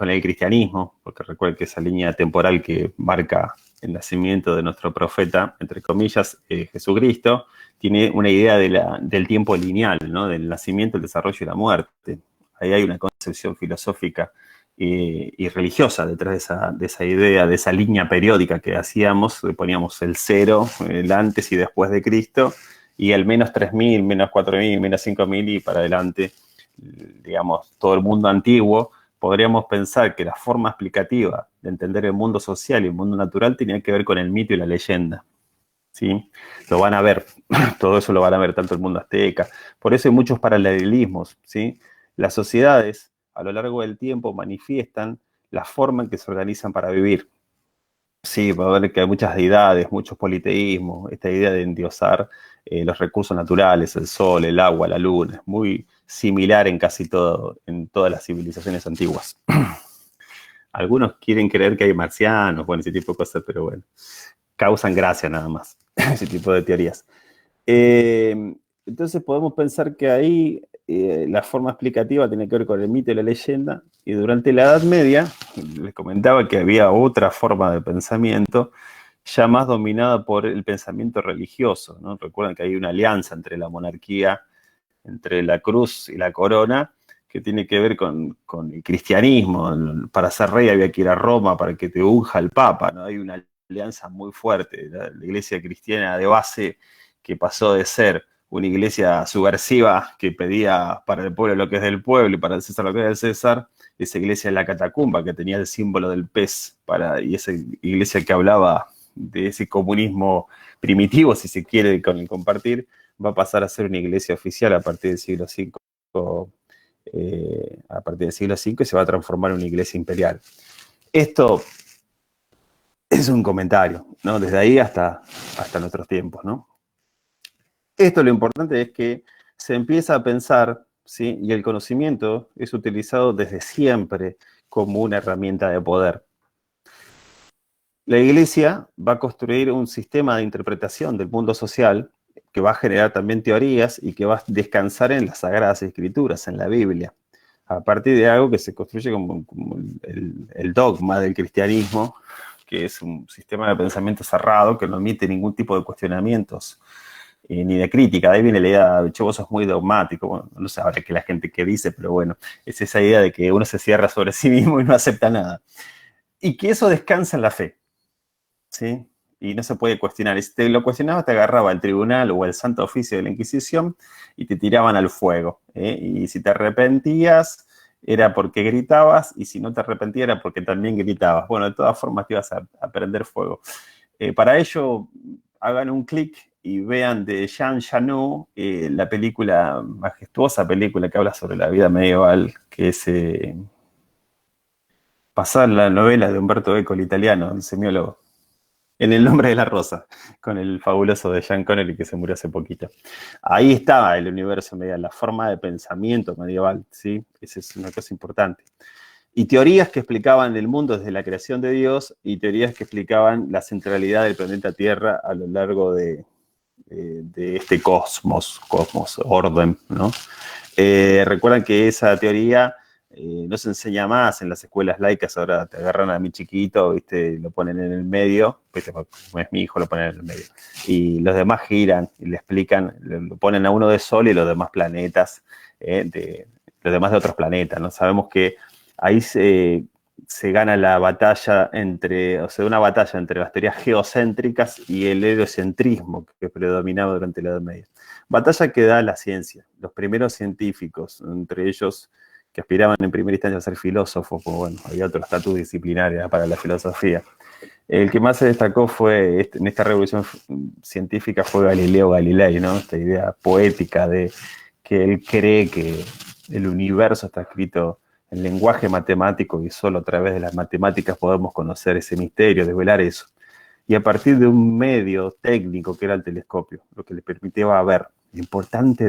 el cristianismo, porque recuerden que esa línea temporal que marca el nacimiento de nuestro profeta, entre comillas, Jesucristo, tiene una idea del tiempo lineal, ¿no? Del nacimiento, el desarrollo y la muerte. Ahí hay una concepción filosófica y religiosa detrás de esa idea, de esa línea periódica que hacíamos, poníamos el 0, el antes y después de Cristo, y el menos 3000, menos 4000, menos 5000 y para adelante, digamos, todo el mundo antiguo. Podríamos pensar que la forma explicativa de entender el mundo social y el mundo natural tenía que ver con el mito y la leyenda, ¿sí? Lo van a ver, todo eso lo van a ver tanto el mundo azteca. Por eso hay muchos paralelismos, ¿sí? Las sociedades a lo largo del tiempo manifiestan la forma en que se organizan para vivir. Sí, va a ver que hay muchas deidades, muchos politeísmos, esta idea de endiosar los recursos naturales, el sol, el agua, la luna, es muy similar en casi todo, en todas las civilizaciones antiguas. Algunos quieren creer que hay marcianos, bueno, ese tipo de cosas, pero bueno, causan gracia nada más, ese tipo de teorías. Entonces podemos pensar que ahí la forma explicativa tiene que ver con el mito y la leyenda, y durante la Edad Media, les comentaba que había otra forma de pensamiento, ya más dominada por el pensamiento religioso, ¿no? Recuerden que hay una alianza entre la monarquía, entre la cruz y la corona, que tiene que ver con el cristianismo. Para ser rey había que ir a Roma para que te unja el Papa, ¿no? Hay una alianza muy fuerte. La iglesia cristiana de base, que pasó de ser una iglesia subversiva que pedía para el pueblo lo que es del pueblo y para el César lo que es del César, esa iglesia de la catacumba que tenía el símbolo del pez, y esa iglesia que hablaba de ese comunismo primitivo, si se quiere, con el compartir, va a pasar a ser una iglesia oficial a partir del siglo V, y se va a transformar en una iglesia imperial. Esto es un comentario, ¿no? Desde ahí hasta nuestros tiempos, ¿no? Esto, lo importante es que se empieza a pensar, ¿sí? Y el conocimiento es utilizado desde siempre como una herramienta de poder. La iglesia va a construir un sistema de interpretación del mundo social que va a generar también teorías y que va a descansar en las Sagradas Escrituras, en la Biblia, a partir de algo que se construye como el dogma del cristianismo, que es un sistema de pensamiento cerrado que no admite ningún tipo de cuestionamientos ni de crítica. De ahí viene la idea, che, vos sos muy dogmático. Bueno, no sé ahora qué la gente que dice, pero bueno, es esa idea de que uno se cierra sobre sí mismo y no acepta nada. Y que eso descansa en la fe, ¿sí? Y no se puede cuestionar. Si te lo cuestionabas, te agarraba el tribunal o el Santo Oficio de la Inquisición y te tiraban al fuego, ¿eh? Y si te arrepentías, era porque gritabas, y si no te arrepentías, era porque también gritabas. Bueno, de todas formas te ibas a prender fuego. Para ello, hagan un clic y vean de Jean Janot la película, majestuosa película que habla sobre la vida medieval, que es basada en la novela de Umberto Eco, el italiano, el semiólogo. En el nombre de la rosa, con el fabuloso de Sean Connery que se murió hace poquito. Ahí estaba el universo medieval, la forma de pensamiento medieval, ¿sí? Esa es una cosa importante. Y teorías que explicaban el mundo desde la creación de Dios y teorías que explicaban la centralidad del planeta Tierra a lo largo de este cosmos, orden, ¿no? Recuerdan que esa teoría no se enseña más en las escuelas laicas, ahora te agarran a mi chiquito, ¿viste? Lo ponen en el medio, ¿viste? Como es mi hijo, lo ponen en el medio. Y los demás giran y le explican, lo ponen a uno de Sol y los demás planetas, los demás de otros planetas, ¿no? Sabemos que ahí se gana la batalla una batalla entre las teorías geocéntricas y el heliocentrismo que predominaba durante la Edad Media. Batalla que da la ciencia, los primeros científicos, entre ellos que aspiraban en primera instancia a ser filósofos, pues bueno, había otro estatus disciplinario para la filosofía. El que más se destacó en esta revolución científica fue Galileo Galilei, ¿no? Esta idea poética de que él cree que el universo está escrito en lenguaje matemático y solo a través de las matemáticas podemos conocer ese misterio, desvelar eso. Y a partir de un medio técnico que era el telescopio, lo que le permitía ver, la importancia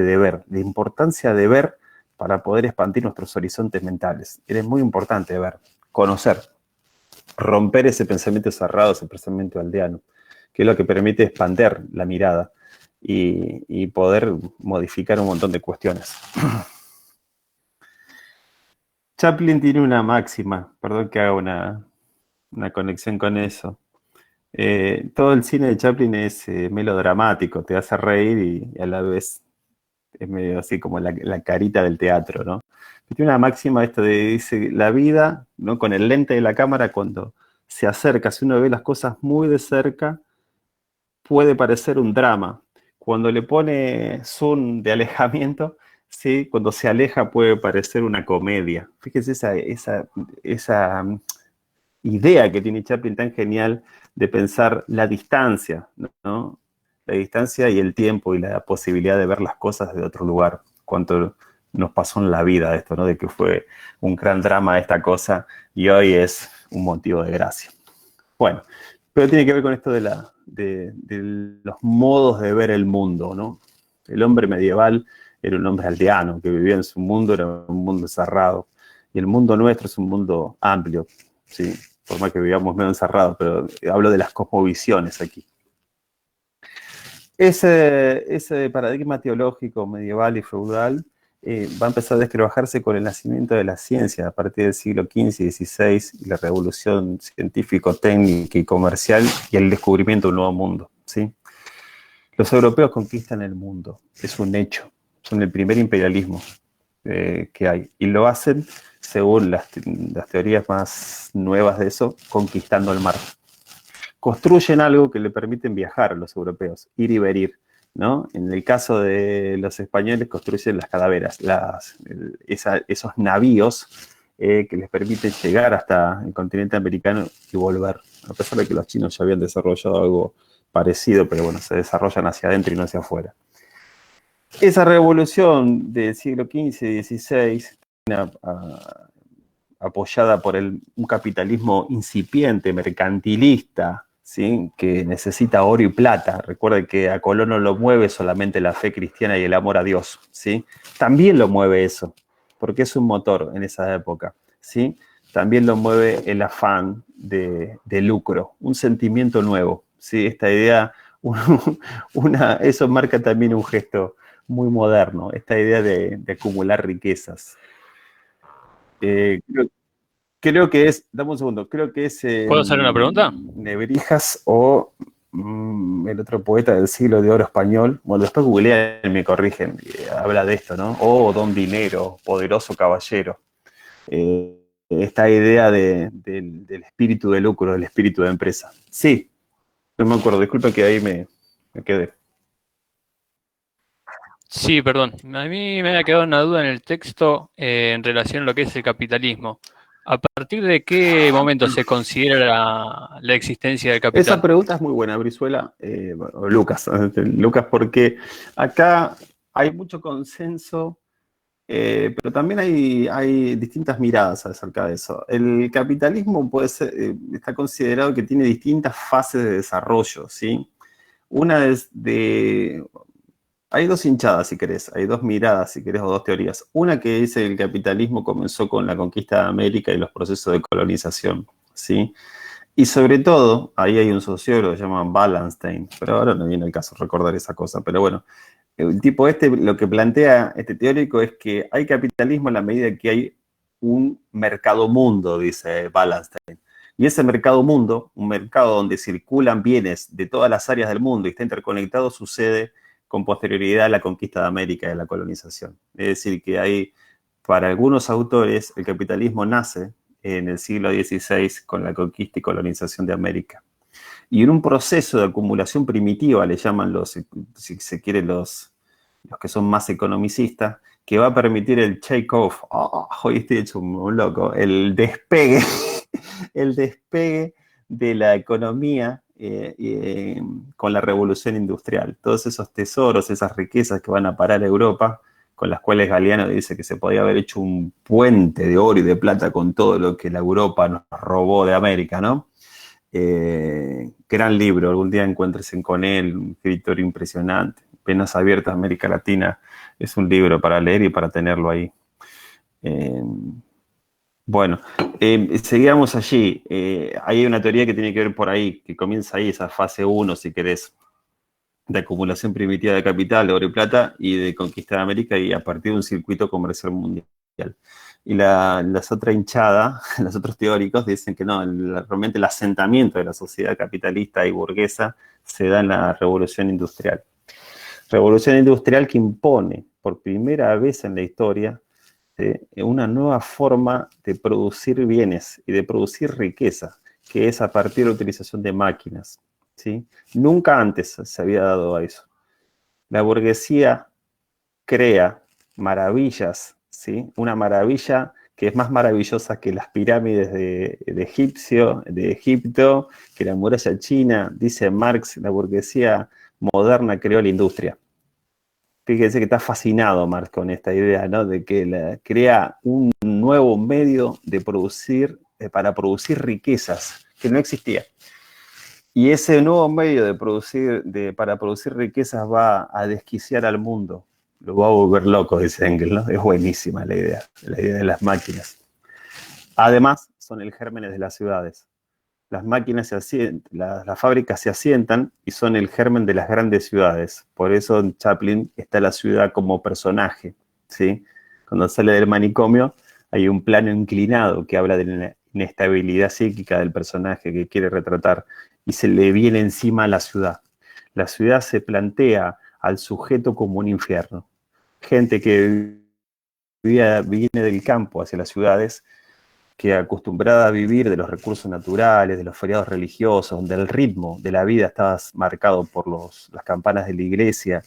de ver para poder expandir nuestros horizontes mentales. Era muy importante ver, conocer, romper ese pensamiento cerrado, ese pensamiento aldeano, que es lo que permite expandir la mirada y poder modificar un montón de cuestiones. Chaplin tiene una máxima, perdón que haga una conexión con eso. Todo el cine de Chaplin es melodramático, te hace reír y a la vez es medio así como la carita del teatro, ¿no? Tiene una máxima dice, la vida, ¿no? Con el lente de la cámara, cuando se acerca, si uno ve las cosas muy de cerca, puede parecer un drama. Cuando le pone zoom de alejamiento, ¿sí? Cuando se aleja puede parecer una comedia. Fíjense esa idea que tiene Chaplin tan genial de pensar la distancia, ¿no? La distancia y el tiempo y la posibilidad de ver las cosas de otro lugar. Cuánto nos pasó en la vida esto, ¿no? De que fue un gran drama esta cosa y hoy es un motivo de gracia. Bueno, pero tiene que ver con esto de los modos de ver el mundo, ¿no? El hombre medieval era un hombre aldeano que vivía en su mundo, era un mundo cerrado. Y el mundo nuestro es un mundo amplio, ¿sí? Por más que vivamos medio encerrados, pero hablo de las cosmovisiones aquí. Ese paradigma teológico medieval y feudal va a empezar a descrebajarse con el nacimiento de la ciencia a partir del siglo XV y XVI y la revolución científico, técnica y comercial y el descubrimiento de un nuevo mundo, ¿sí? Los europeos conquistan el mundo, es un hecho, son el primer imperialismo que hay y lo hacen, según las teorías más nuevas de eso, conquistando el mar. Construyen algo que le permiten viajar a los europeos, ir y venir, ¿no? En el caso de los españoles construyen las calaveras, esos navíos que les permiten llegar hasta el continente americano y volver, a pesar de que los chinos ya habían desarrollado algo parecido, pero bueno, se desarrollan hacia adentro y no hacia afuera. Esa revolución del siglo XV y XVI, apoyada por un capitalismo incipiente, mercantilista, ¿sí? Que necesita oro y plata. Recuerden que a Colón no lo mueve solamente la fe cristiana y el amor a Dios, ¿sí? También lo mueve eso, porque es un motor en esa época, ¿sí? También lo mueve el afán de lucro, un sentimiento nuevo, ¿sí? Esta idea, eso marca también un gesto muy moderno, esta idea de acumular riquezas. Creo que es, dame un segundo, creo que es... ¿Puedo hacer una pregunta? Nebrijas o el otro poeta del siglo de oro español, bueno, después googlean y me corrigen, habla de esto, ¿no? O Don Dinero, poderoso caballero. Esta idea del espíritu de lucro, del espíritu de empresa. Sí, no me acuerdo, disculpa que ahí me quedé. Sí, perdón. A mí me había quedado una duda en el texto en relación a lo que es el capitalismo. ¿A partir de qué momento se considera la existencia del capital? Esa pregunta es muy buena, Brizuela, o Lucas, porque acá hay mucho consenso pero también hay distintas miradas acerca de eso. El capitalismo puede ser, está considerado que tiene distintas fases de desarrollo, ¿sí? Una es de... Hay dos hinchadas, si querés, hay dos miradas, si querés, o dos teorías. Una que dice que el capitalismo comenzó con la conquista de América y los procesos de colonización, ¿sí? Y sobre todo, ahí hay un sociólogo que se llama Wallenstein, pero ahora no viene el caso recordar esa cosa, pero bueno, el tipo lo que plantea este teórico es que hay capitalismo en la medida que hay un mercado mundo, dice Wallenstein. Y ese mercado mundo, un mercado donde circulan bienes de todas las áreas del mundo y está interconectado, sucede con posterioridad a la conquista de América y a la colonización. Es decir, que hay, para algunos autores, el capitalismo nace en el siglo XVI con la conquista y colonización de América. Y en un proceso de acumulación primitiva, le llaman si se quiere, los que son más economicistas, que va a permitir el take-off, hoy estoy hecho un loco, el despegue de la economía con la revolución industrial. Todos esos tesoros, esas riquezas que van a parar a Europa, con las cuales Galeano dice que se podía haber hecho un puente de oro y de plata con todo lo que la Europa nos robó de América, ¿no? Gran libro, algún día encuéntrense con él, un escritor impresionante. Penas Abiertas de América Latina es un libro para leer y para tenerlo ahí. Bueno, seguíamos allí. Hay una teoría que tiene que ver por ahí, que comienza ahí, esa fase 1, si querés, de acumulación primitiva de capital, de oro y plata, y de conquista de América, y a partir de un circuito comercial mundial. Y las otras hinchadas, los otros teóricos dicen que no, realmente el asentamiento de la sociedad capitalista y burguesa se da en la revolución industrial. Revolución industrial que impone por primera vez en la historia una nueva forma de producir bienes y de producir riqueza, que es a partir de la utilización de máquinas, ¿sí? Nunca antes se había dado a eso. La burguesía crea maravillas, ¿sí? Una maravilla que es más maravillosa que las pirámides de Egipto, que la muralla china. Dice Marx, la burguesía moderna creó la industria. Fíjense que está fascinado Marx con esta idea, ¿no? De que crea un nuevo medio de producir, para producir riquezas que no existía. Y ese nuevo medio para producir riquezas va a desquiciar al mundo. Lo va a volver loco, dice Engels, ¿no? Es buenísima la idea de las máquinas. Además, son el germen de las ciudades. Las máquinas las fábricas se asientan y son el germen de las grandes ciudades. Por eso en Chaplin está la ciudad como personaje, ¿sí? Cuando sale del manicomio hay un plano inclinado que habla de la inestabilidad psíquica del personaje que quiere retratar y se le viene encima a la ciudad. La ciudad se plantea al sujeto como un infierno. Gente que viene del campo hacia las ciudades, que acostumbrada a vivir de los recursos naturales, de los feriados religiosos, donde el ritmo de la vida estaba marcado por las campanas de la iglesia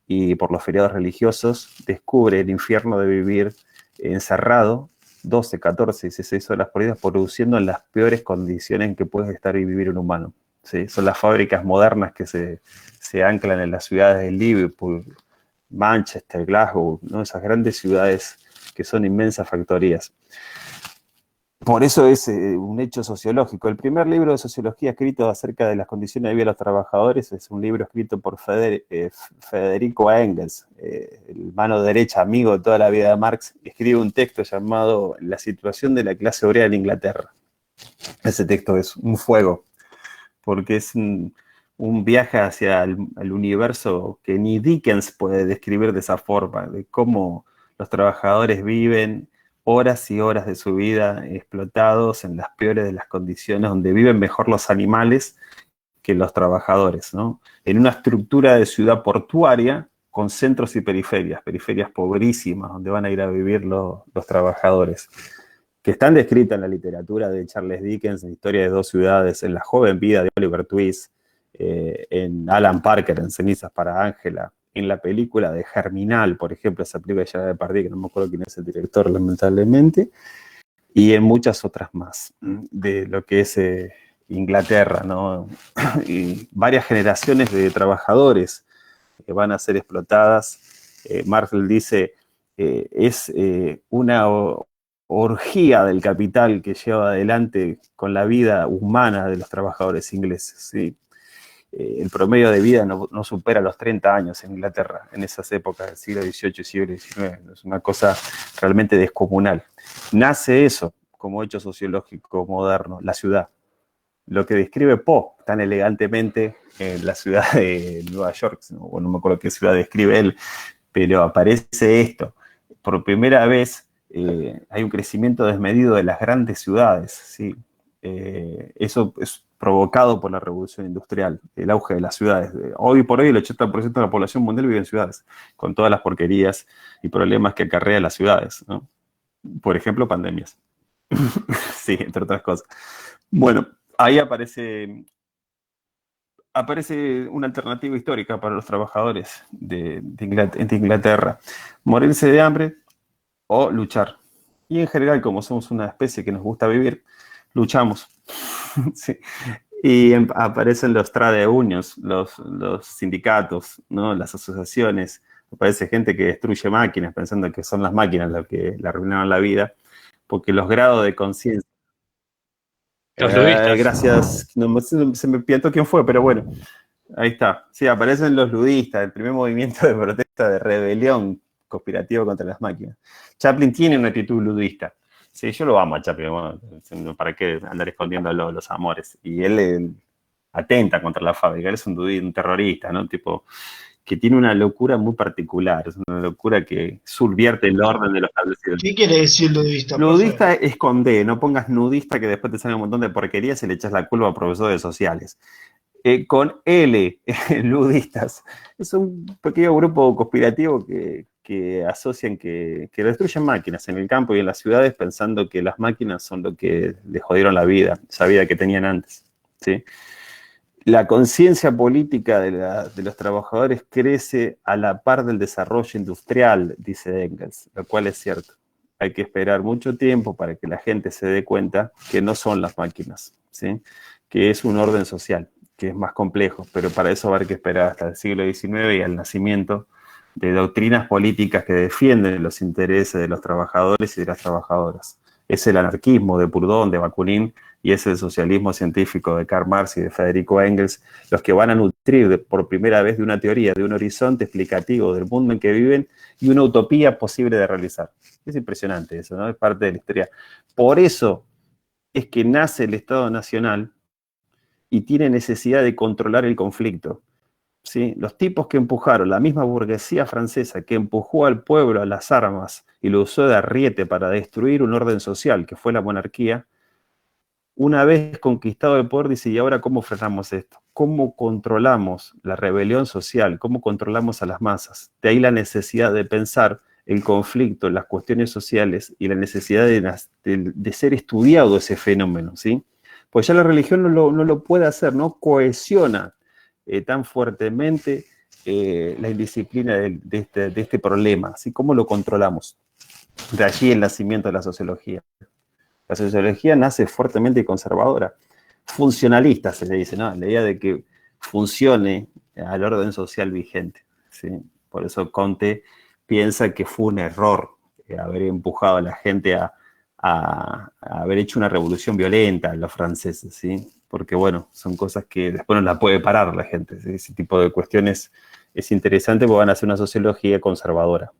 y por los feriados religiosos, descubre el infierno de vivir encerrado 12, 14, 16 horas por día, produciendo en las peores condiciones en que puede estar y vivir un humano, ¿sí? Son las fábricas modernas que se anclan en las ciudades de Liverpool, Manchester, Glasgow, ¿no? Esas grandes ciudades que son inmensas factorías. Por eso es un hecho sociológico. El primer libro de sociología escrito acerca de las condiciones de vida de los trabajadores es un libro escrito por Federico Engels, el mano derecha, amigo de toda la vida de Marx. Escribe un texto llamado La situación de la clase obrera en Inglaterra. Ese texto es un fuego, porque es un viaje hacia el universo que ni Dickens puede describir de esa forma, de cómo los trabajadores viven horas y horas de su vida explotados en las peores de las condiciones, donde viven mejor los animales que los trabajadores, ¿no? En una estructura de ciudad portuaria con centros y periferias pobrísimas, donde van a ir a vivir los trabajadores, que están descritas en la literatura de Charles Dickens, en Historia de dos ciudades, en La joven vida de Oliver Twist, en Alan Parker, en Cenizas para Ángela, en la película de Germinal, por ejemplo, esa película de Gerard Depardieu, que no me acuerdo quién es el director, lamentablemente, y en muchas otras más, de lo que es Inglaterra, ¿no? Y varias generaciones de trabajadores que van a ser explotadas. Marshall dice, es una orgía del capital que lleva adelante con la vida humana de los trabajadores ingleses, ¿sí? El promedio de vida no supera los 30 años en Inglaterra, en esas épocas del siglo XVIII y siglo XIX. Es una cosa realmente descomunal. Nace eso como hecho sociológico moderno, la ciudad. Lo que describe Poe tan elegantemente en la ciudad de Nueva York, no me acuerdo qué ciudad describe él, pero aparece esto. Por primera vez hay un crecimiento desmedido de las grandes ciudades, ¿sí? Eso es provocado por la revolución industrial, el auge de las ciudades. Hoy por hoy el 80% de la población mundial vive en ciudades, con todas las porquerías y problemas que acarrea las ciudades, ¿no? Por ejemplo, pandemias. Sí, entre otras cosas. Bueno, ahí aparece una alternativa histórica para los trabajadores de Inglaterra. Morirse de hambre o luchar. Y en general, como somos una especie que nos gusta vivir, luchamos. Sí. Y aparecen los trade unions, los sindicatos, ¿no? Las asociaciones. Aparece gente que destruye máquinas pensando que son las máquinas las que le arruinaron la vida, porque los grados de conciencia. Los ludistas. Gracias. No, se me piantó quién fue, pero bueno, ahí está. Sí, aparecen los ludistas, el primer movimiento de protesta, de rebelión conspirativa contra las máquinas. Chaplin tiene una actitud ludista. Sí, yo lo amo a Chaplin, bueno, ¿para qué andar escondiendo los amores? Y él atenta contra la fábrica, él es un terrorista, ¿no? Tipo, que tiene una locura muy particular, es una locura que subvierte el orden de los establecidos. ¿Qué quiere decir ludista? Ludista es con D, no pongas nudista que después te sale un montón de porquerías y le echas la culpa a profesores sociales. Con L, ludistas, es un pequeño grupo conspirativo que asocian que destruyen máquinas en el campo y en las ciudades pensando que las máquinas son lo que les jodieron la vida, esa vida que tenían antes, ¿sí? La conciencia política de los trabajadores crece a la par del desarrollo industrial, dice Engels, lo cual es cierto. Hay que esperar mucho tiempo para que la gente se dé cuenta que no son las máquinas, ¿sí? Que es un orden social, que es más complejo, pero para eso va a haber que esperar hasta el siglo XIX y al nacimiento de doctrinas políticas que defienden los intereses de los trabajadores y de las trabajadoras. Es el anarquismo de Proudhon, de Bakunin, y es el socialismo científico de Karl Marx y de Federico Engels, los que van a nutrir por primera vez de una teoría, de un horizonte explicativo del mundo en que viven y una utopía posible de realizar. Es impresionante eso, ¿no? Es parte de la historia. Por eso es que nace el Estado Nacional y tiene necesidad de controlar el conflicto, ¿sí? Los tipos que empujaron, la misma burguesía francesa que empujó al pueblo a las armas y lo usó de arriete para destruir un orden social, que fue la monarquía, una vez conquistado el poder, dice, ¿y ahora cómo frenamos esto? ¿Cómo controlamos la rebelión social? ¿Cómo controlamos a las masas? De ahí la necesidad de pensar el conflicto, las cuestiones sociales y la necesidad de ser estudiado ese fenómeno, ¿sí? Pues ya la religión no lo puede hacer, no cohesiona tan fuertemente la indisciplina de este problema, ¿sí? ¿Cómo lo controlamos? De allí el nacimiento de la sociología. La sociología nace fuertemente conservadora, funcionalista se le dice, ¿no? La idea de que funcione al orden social vigente, ¿sí? Por eso Comte piensa que fue un error haber empujado a la gente a haber hecho una revolución violenta, los franceses, ¿sí? Porque, bueno, son cosas que después no la puede parar la gente, ¿sí? Ese tipo de cuestiones es interesante porque van a hacer una sociología conservadora.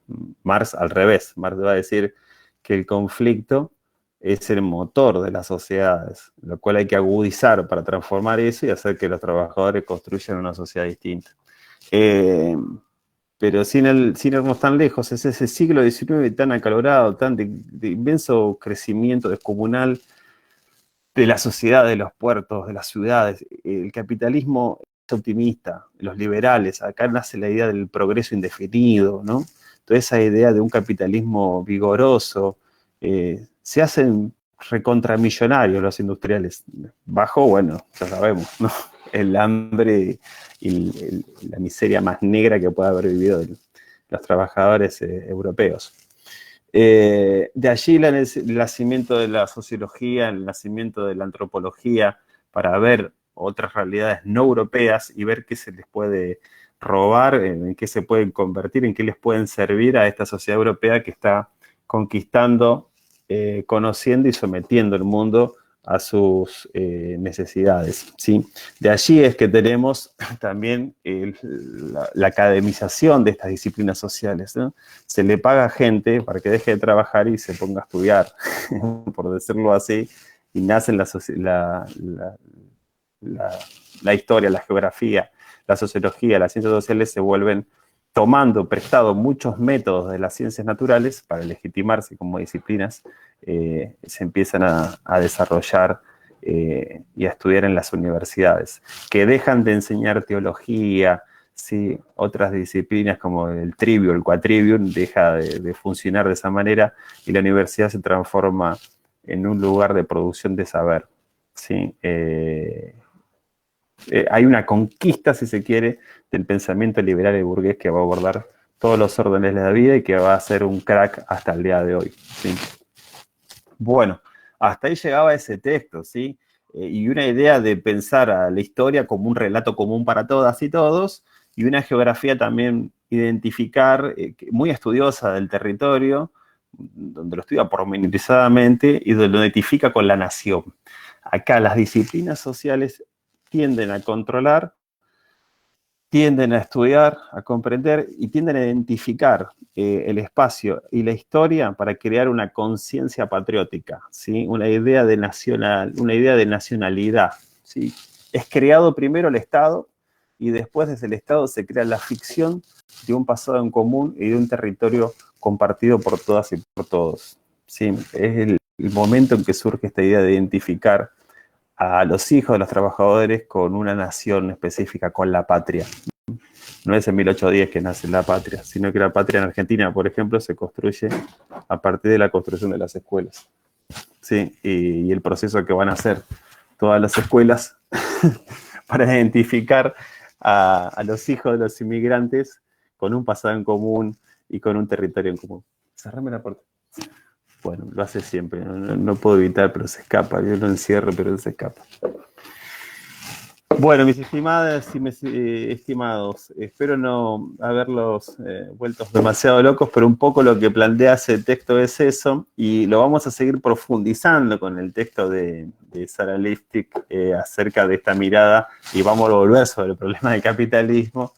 Marx, al revés, Marx va a decir que el conflicto es el motor de las sociedades, lo cual hay que agudizar para transformar eso y hacer que los trabajadores construyan una sociedad distinta. Pero sin irnos tan lejos, es ese siglo XIX tan acalorado, tan de inmenso crecimiento descomunal de la sociedad, de los puertos, de las ciudades. El capitalismo es optimista, los liberales, acá nace la idea del progreso indefinido, ¿no? Toda esa idea de un capitalismo vigoroso, se hacen recontramillonarios los industriales. Bajo, bueno, ya sabemos, ¿no? El hambre y la miseria más negra que pueda haber vivido los trabajadores europeos. De allí el nacimiento de la sociología, el nacimiento de la antropología, para ver otras realidades no europeas y ver qué se les puede robar, en qué se pueden convertir, en qué les pueden servir a esta sociedad europea que está conquistando, conociendo y sometiendo el mundo a sus necesidades, ¿sí? De allí es que tenemos también la academización de estas disciplinas sociales, ¿no? Se le paga a gente para que deje de trabajar y se ponga a estudiar, por decirlo así, y nacen la historia, la geografía, la sociología, las ciencias sociales se vuelven tomando prestado muchos métodos de las ciencias naturales para legitimarse como disciplinas, se empiezan a desarrollar y a estudiar en las universidades, que dejan de enseñar teología, ¿sí? Otras disciplinas como el trivium, el quadrivium, deja de funcionar de esa manera y la universidad se transforma en un lugar de producción de saber, ¿sí? Hay una conquista, si se quiere, del pensamiento liberal y burgués que va a abordar todos los órdenes de la vida y que va a ser un crack hasta el día de hoy, ¿sí? Bueno, hasta ahí llegaba ese texto, ¿sí? Y una idea de pensar a la historia como un relato común para todas y todos, y una geografía también identificar, muy estudiosa del territorio, donde lo estudia pormenorizadamente y donde lo identifica con la nación. Acá las disciplinas sociales tienden a controlar, tienden a estudiar, a comprender y tienden a identificar el espacio y la historia para crear una conciencia patriótica, ¿sí? Una idea de nacionalidad, ¿sí? Es creado primero el Estado y después desde el Estado se crea la ficción de un pasado en común y de un territorio compartido por todas y por todos, ¿sí? Es el momento en que surge esta idea de identificar a los hijos de los trabajadores con una nación específica, con la patria. No es en 1810 que nace la patria, sino que la patria en Argentina, por ejemplo, se construye a partir de la construcción de las escuelas, ¿sí? Y el proceso que van a hacer todas las escuelas para identificar a los hijos de los inmigrantes con un pasado en común y con un territorio en común. Cerrame la puerta. Bueno, lo hace siempre, no puedo evitar, pero se escapa. Yo lo encierro, pero él se escapa. Bueno, mis estimadas y mis estimados, espero no haberlos vuelto demasiado locos, pero un poco lo que plantea ese texto es eso, y lo vamos a seguir profundizando con el texto de Sarah Lipstick acerca de esta mirada, y vamos a volver sobre el problema del capitalismo,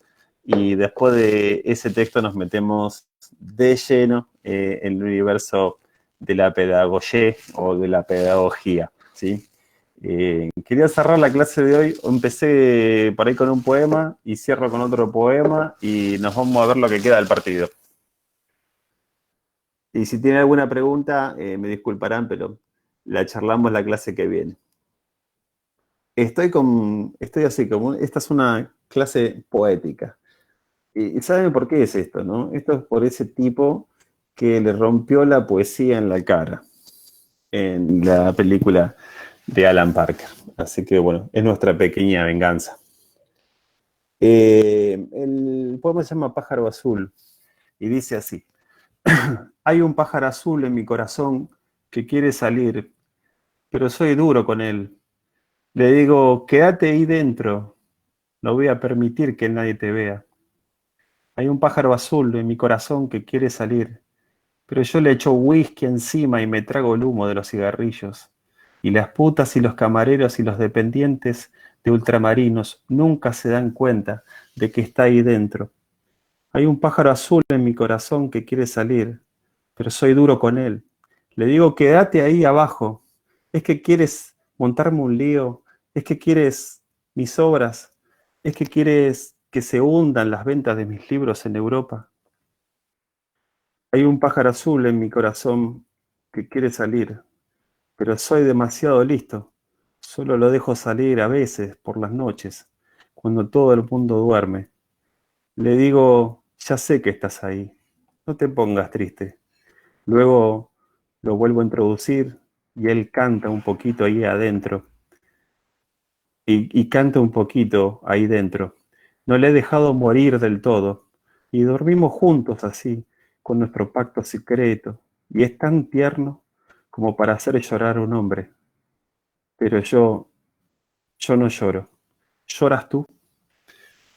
y después de ese texto nos metemos de lleno en el universo de la pedagogía o de la pedagogía, ¿sí? Quería cerrar la clase de hoy, empecé por ahí con un poema y cierro con otro poema y nos vamos a ver lo que queda del partido. Y si tienen alguna pregunta, me disculparán, pero la charlamos la clase que viene. Estoy así, como esta es una clase poética. Y ¿saben por qué es esto, no? Esto es por ese tipo que le rompió la poesía en la cara en la película de Alan Parker. Así que, bueno, es nuestra pequeña venganza. El poema se llama Pájaro Azul y dice así. Hay un pájaro azul en mi corazón que quiere salir, pero soy duro con él. Le digo, quédate ahí dentro, no voy a permitir que nadie te vea. Hay un pájaro azul en mi corazón que quiere salir, pero yo le echo whisky encima y me trago el humo de los cigarrillos. Y las putas y los camareros y los dependientes de ultramarinos nunca se dan cuenta de que está ahí dentro. Hay un pájaro azul en mi corazón que quiere salir, pero soy duro con él. Le digo, quédate ahí abajo. ¿Es que quieres montarme un lío? ¿Es que quieres mis obras? ¿Es que quieres que se hundan las ventas de mis libros en Europa? Hay un pájaro azul en mi corazón que quiere salir, pero soy demasiado listo. Solo lo dejo salir a veces por las noches, cuando todo el mundo duerme. Le digo, ya sé que estás ahí, no te pongas triste. Luego lo vuelvo a introducir y él canta un poquito ahí adentro. Y canta un poquito ahí dentro. No le he dejado morir del todo. Y dormimos juntos así, con nuestro pacto secreto. Y es tan tierno como para hacer llorar a un hombre. Pero yo no lloro. ¿Lloras tú?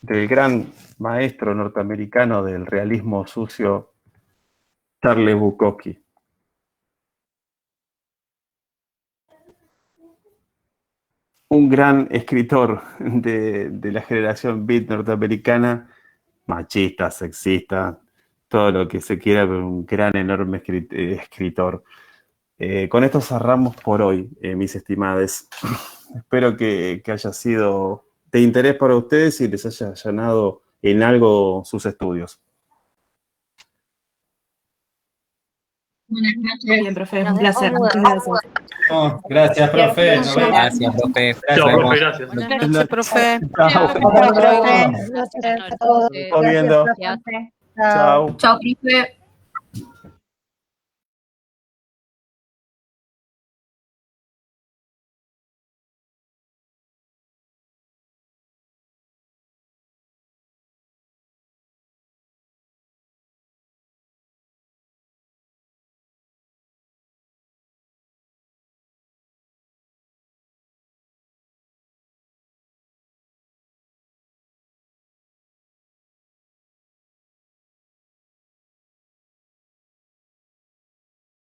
del gran maestro norteamericano del realismo sucio, Charles Bukowski. Un gran escritor de la generación beat norteamericana, machista, sexista, todo lo que se quiera, pero un gran, enorme escritor. Con esto cerramos por hoy, mis estimados. Espero que haya sido de interés para ustedes y les haya allanado en algo sus estudios. Buenas noches. Bien, profe, un placer. Muchas gracias. No, gracias, profe. Nos vemos. Gracias, profe. Chao, profe, gracias. Buenas noches, profe. Chao. Buenas noches a todos. Nos viendo. Chao. Chao, profe.